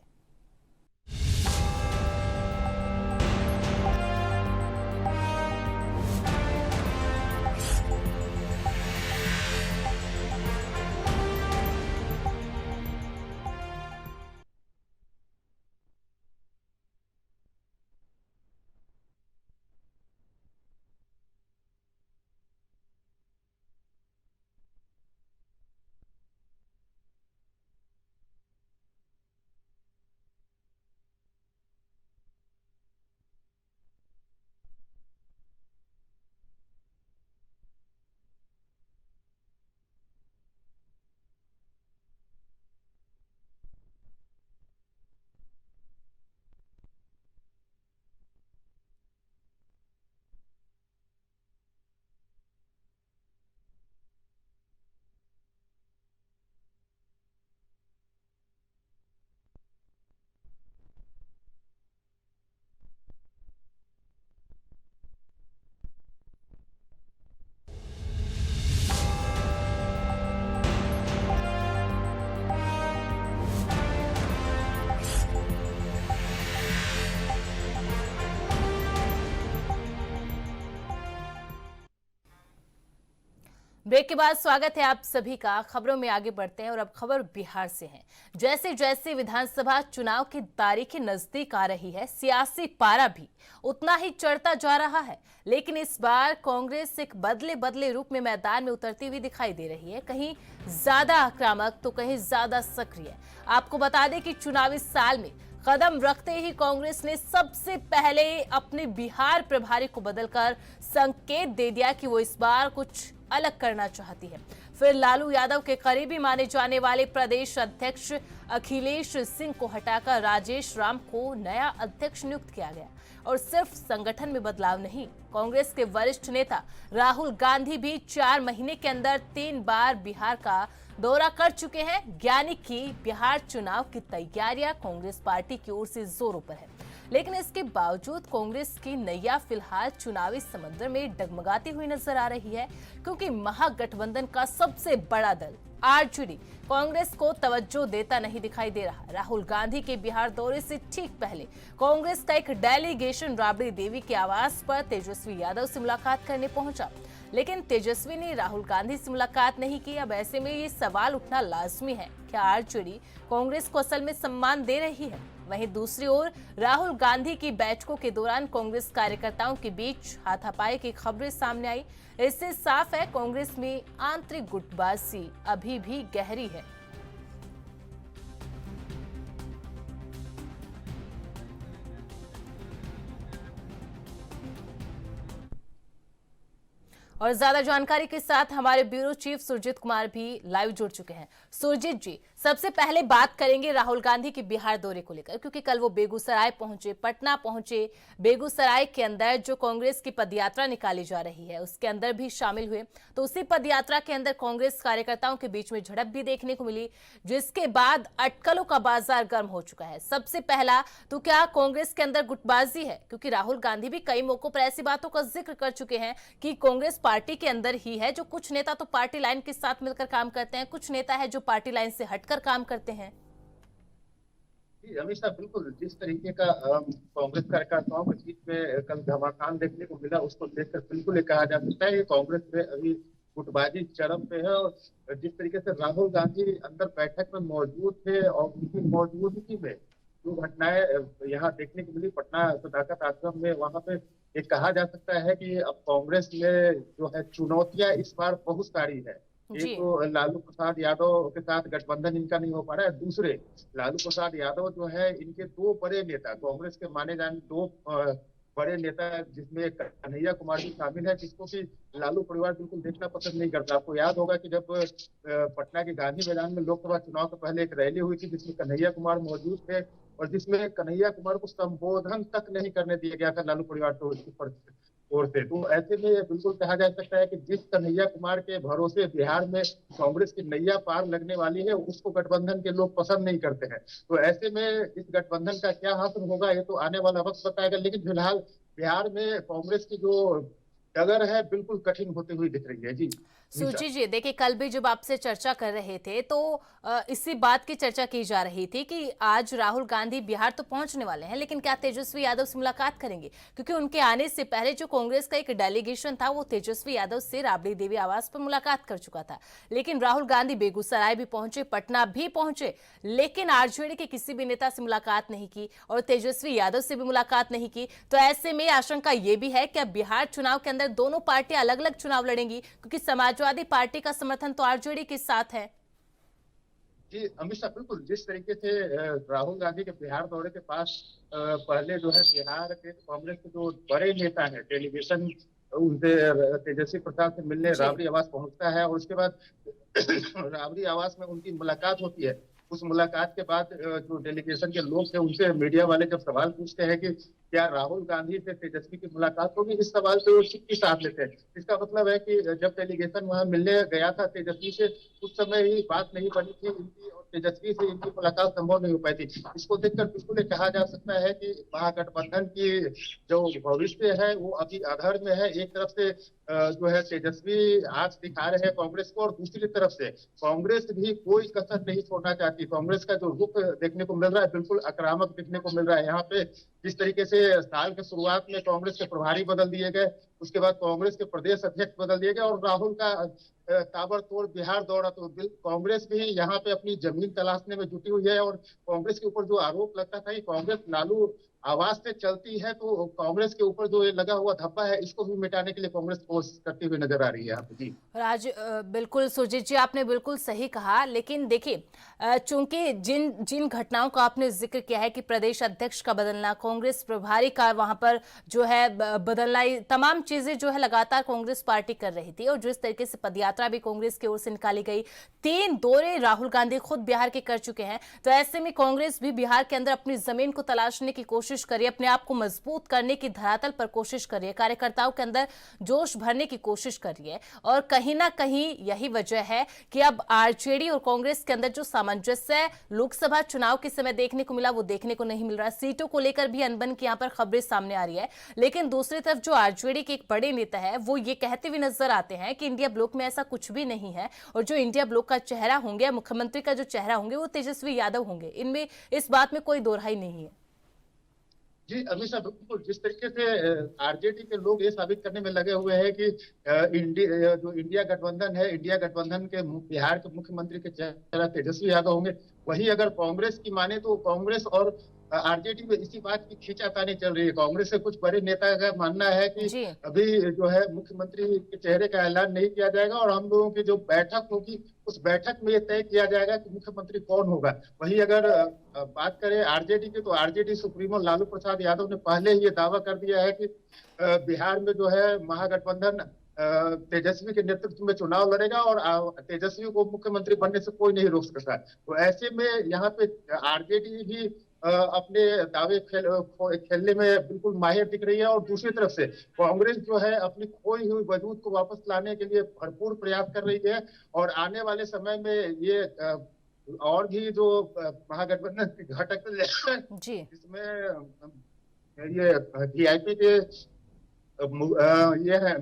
ब्रेक के बाद स्वागत है आप सभी का। खबरों में आगे बढ़ते हैं और अब खबर बिहार से है। जैसे जैसे विधानसभा चुनाव की तारीखें नजदीक आ रही है, सियासी पारा भी उतना ही चढ़ता जा रहा है। लेकिन इस बार कांग्रेस एक बदले बदले रूप में मैदान में उतरती हुई दिखाई दे रही है, कहीं ज्यादा आक्रामक तो कहीं ज्यादा सक्रिय। आपको बता दें कि चुनावी साल में कदम रखते ही कांग्रेस ने सबसे पहले अपने बिहार प्रभारी को बदलकर संकेत दे दिया कि वो इस बार कुछ अलग करना चाहती है। फिर लालू यादव के करीबी माने जाने वाले प्रदेश अध्यक्ष अखिलेश सिंह को हटाकर राजेश राम को नया अध्यक्ष नियुक्त किया गया। और सिर्फ संगठन में बदलाव नहीं, कांग्रेस के वरिष्ठ नेता राहुल गांधी भी 4 महीने के अंदर 3 बार बिहार का दौरा कर चुके हैं। यानी कि बिहार चुनाव की तैयारियां कांग्रेस पार्टी की ओर से जोरों पर है। लेकिन इसके बावजूद कांग्रेस की नैया फिलहाल चुनावी समंदर में डगमगाती हुई नजर आ रही है, क्योंकि महागठबंधन का सबसे बड़ा दल आरजेडी कांग्रेस को तवज्जो देता नहीं दिखाई दे रहा। राहुल गांधी के बिहार दौरे से ठीक पहले कांग्रेस का एक डेलीगेशन राबड़ी देवी के आवास पर तेजस्वी यादव से मुलाकात करने पहुंचा, लेकिन तेजस्वी ने राहुल गांधी से मुलाकात नहीं की। अब ऐसे में ये सवाल उठना लाजमी है, क्या आरजेडी कांग्रेस को असल में सम्मान दे रही है? वहीं दूसरी ओर राहुल गांधी की बैठकों के दौरान कांग्रेस कार्यकर्ताओं के बीच हाथापाई की खबरें सामने आई। इससे साफ है कांग्रेस में आंतरिक गुटबाजी अभी भी गहरी है। और ज्यादा जानकारी के साथ हमारे ब्यूरो चीफ सुरजीत कुमार भी लाइव जुड़ चुके हैं। सुरजीत जी, सबसे पहले बात करेंगे राहुल गांधी के बिहार दौरे को लेकर, क्योंकि कल वो बेगूसराय पहुंचे, पटना पहुंचे। बेगूसराय के अंदर जो कांग्रेस की पदयात्रा निकाली जा रही है उसके अंदर भी शामिल हुए, तो उसी पदयात्रा के अंदर कांग्रेस कार्यकर्ताओं के बीच में झड़प भी देखने को मिली, जिसके बाद अटकलों का बाजार गर्म हो चुका है। सबसे पहला तो क्या कांग्रेस के अंदर गुटबाजी है? क्योंकि राहुल गांधी भी कई मौकों पर ऐसी बातों का जिक्र कर चुके हैं कि कांग्रेस पार्टी के अंदर ही है, जो कुछ नेता तो पार्टी लाइन के साथ मिलकर काम करते हैं, कुछ नेता है जो पार्टी लाइन से हटकर काम करते हैं। जी, अमित शाह बिल्कुल जिस तरीके का कांग्रेस कार्यकर्ताओं के बीच में कल घमासान देखने को मिला, उसको देखकर बिल्कुल ये कहा जा सकता है कि कांग्रेस में अभी गुटबाजी चरम पे है। और जिस तरीके से राहुल गांधी अंदर बैठक में मौजूद थे और उनकी मौजूदगी में जो घटनाएं यहाँ देखने को मिली पटना सदाकत आश्रम में, वहां पे ये कहा जा सकता है कि अब कांग्रेस में जो है चुनौतियां इस बार बहुत सारी है। जी। एक तो लालू प्रसाद यादव के साथ गठबंधन इनका नहीं हो पा रहा है। दूसरे लालू प्रसाद यादव जो है, इनके दो बड़े नेता कांग्रेस के माने जाने दो बड़े नेता, जिसमें कन्हैया कुमार भी शामिल है, जिसको कि लालू परिवार बिल्कुल देखना पसंद नहीं करता। आपको याद होगा कि जब पटना के गांधी मैदान में लोकसभा चुनाव से पहले एक रैली हुई थी जिसमें कन्हैया कुमार मौजूद थे, और जिसमें कन्हैया कुमार को संबोधन तक नहीं करने दिया गया था लालू परिवार को ओर से। तो ऐसे में बिल्कुल कहा जा सकता है कि जिस कन्हैया कुमार के भरोसे बिहार में कांग्रेस की नैया पार लगने वाली है, उसको गठबंधन के लोग पसंद नहीं करते हैं। तो ऐसे में इस गठबंधन का क्या हासिल होगा ये तो आने वाला वक्त बताएगा। लेकिन फिलहाल बिहार में कांग्रेस की जो डगर है बिल्कुल कठिन होती हुई दिख रही है। जी सुरजीत जी, देखिए कल भी जब आपसे चर्चा कर रहे थे तो इसी बात की चर्चा की जा रही थी कि आज राहुल गांधी बिहार तो पहुंचने वाले हैं, लेकिन क्या तेजस्वी यादव से मुलाकात करेंगे? क्योंकि उनके आने से पहले जो कांग्रेस का एक डेलीगेशन था वो तेजस्वी यादव से राबड़ी देवी आवास पर मुलाकात कर चुका था। लेकिन राहुल गांधी बेगूसराय भी पहुंचे, पटना भी पहुंचे, लेकिन आरजेडी के किसी भी नेता से मुलाकात नहीं की और तेजस्वी यादव से भी मुलाकात नहीं की। तो ऐसे में आशंका ये भी है कि अब बिहार चुनाव के अंदर दोनों पार्टियां अलग अलग चुनाव लड़ेंगी, क्योंकि समाजवादी पार्टी का समर्थन तो आरजेडी के साथ है। जी अमित शाह बिल्कुल जिस तरीके से राहुल गांधी के बिहार दौरे के पास पहले जो है बिहार के कांग्रेस के जो बड़े नेता हैं डेलीगेशन उनसे तेजस्वी प्रसाद से मिलने राबड़ी आवास पहुंचता है, और उसके बाद राबड़ी आवास में उनकी मुलाकात होती है। उस मुलाकात के बाद जो डेलीगेशन के लोग थे उनसे मीडिया वाले जब सवाल पूछते हैं कि क्या राहुल गांधी से तेजस्वी की मुलाकात होगी, इस सवाल पे वो चिट्ठी साध लेते हैं। इसका मतलब है कि जब डेलीगेशन वहां मिलने गया था तेजस्वी से, उस समय ही बात नहीं बनी थी इनकी, और तेजस्वी से इनकी मुलाकात संभव नहीं हो पाई थी। इसको देखकर बिल्कुल कहा जा सकता है कि महागठबंधन की जो भविष्य है वो अभी अधर में है। एक तरफ से जो है तेजस्वी आज दिखा रहे हैं कांग्रेस को, और दूसरी तरफ से कांग्रेस भी कोई कसर नहीं छोड़ना चाहती। कांग्रेस का जो रुख देखने को मिल रहा है बिल्कुल आक्रामक देखने को मिल रहा है। यहाँ पे जिस तरीके से साल के शुरुआत में कांग्रेस के प्रभारी बदल दिए गए, उसके बाद कांग्रेस के प्रदेश अध्यक्ष बदल दिए गए, और राहुल का ताबड़तोड़ बिहार दौरा, तो कांग्रेस भी यहाँ पे अपनी जमीन तलाशने में जुटी हुई है। और कांग्रेस के ऊपर जो आरोप लगता था कि कांग्रेस लालू आवाज से चलती है, तो कांग्रेस के ऊपर जो ये लगा हुआ धब्बा है इसको भी मिटाने के लिए कांग्रेस कोशिश करती हुई नजर आ रही है यहाँ पे। जी राज, बिल्कुल सुरजीत जी आपने बिल्कुल सही कहा, लेकिन देखिए चूंकि जिन घटनाओं का आपने जिक्र किया है कि प्रदेश अध्यक्ष का बदलना, कांग्रेस प्रभारी का वहां पर जो है बदलना, ये तमाम चीजें जो है लगातार कांग्रेस पार्टी कर रही थी, और जिस तरीके से पदयात्रा भी कांग्रेस की ओर से निकाली गई, 3 दौरे राहुल गांधी खुद बिहार के कर चुके हैं। तो ऐसे में कांग्रेस भी बिहार के अंदर अपनी जमीन को तलाशने की कोशिश करिए, अपने आप को मजबूत करने की धरातल पर कोशिश करिए, कार्यकर्ताओं के अंदर जोश भरने की कोशिश करिए। और कहीं ना कहीं यही वजह है कि अब आरजेडी और कांग्रेस के अंदर जो सामंजस्य लोकसभा चुनाव के समय देखने को मिला वो देखने को नहीं मिल रहा। सीटों को लेकर भी अनबन की यहां पर खबरें सामने आ रही है, लेकिन दूसरी तरफ जो आरजेडी के एक बड़े नेता है वो ये कहते हुए नजर आते हैं कि इंडिया ब्लॉक में ऐसा कुछ भी नहीं है, और जो इंडिया ब्लॉक का चेहरा होंगे, मुख्यमंत्री का जो चेहरा होंगे वो तेजस्वी यादव होंगे। इनमें इस बात में कोई दोहराई नहीं है। जी अमित शाह बिल्कुल जिस तरीके से आरजेडी के लोग ये साबित करने में लगे हुए हैं कि जो इंडिया गठबंधन है, इंडिया गठबंधन के बिहार के मुख्यमंत्री के चेहरा तेजस्वी यादव होंगे, वही अगर कांग्रेस की माने तो कांग्रेस और आरजेडी में इसी बात की खींचातानी चल रही है। कांग्रेस के कुछ बड़े नेता का मानना है कि अभी जो है मुख्यमंत्री के चेहरे का ऐलान नहीं किया जाएगा, और हम लोगों की जो बैठक होगी उस बैठक में ये तय किया जाएगा कि मुख्यमंत्री कौन होगा। वही अगर बात करें आरजेडी की, तो आरजेडी सुप्रीमो लालू प्रसाद यादव ने पहले ही ये दावा कर दिया है कि बिहार में जो है महागठबंधन तेजस्वी के नेतृत्व में चुनाव लड़ेगा, और तेजस्वी को मुख्यमंत्री बनने से कोई नहीं रोक सकता। तो ऐसे में यहाँ पे आरजेडी भी अपने दावे खेलने में बिल्कुल माहिर दिख रही है, और दूसरी तरफ से कांग्रेस जो है अपनी खोई हुई वजूद को वापस लाने के लिए भरपूर प्रयास कर रही है। और आने वाले समय में ये और भी जो महागठबंधन के घटक जिसमें ये वीआईपी के ये है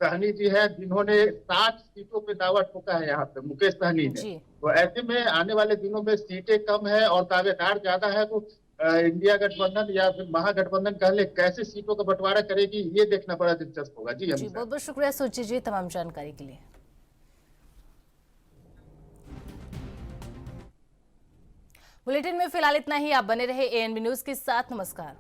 सहनी जी है, जिन्होंने 60 सीटों पे दावा ठोका है यहाँ पे, मुकेश सहनी ने। जी। तो ऐसे में आने वाले दिनों में सीटें कम है और दावेदार ज्यादा है, तो इंडिया गठबंधन या फिर महागठबंधन कह ले कैसे सीटों का बंटवारा करेगी, ये देखना बड़ा दिलचस्प होगा। जी जी, बहुत बहुत शुक्रिया सुरजीत जी तमाम जानकारी के लिए। बुलेटिन में फिलहाल इतना ही। आप बने रहे एएनबी न्यूज के साथ। नमस्कार।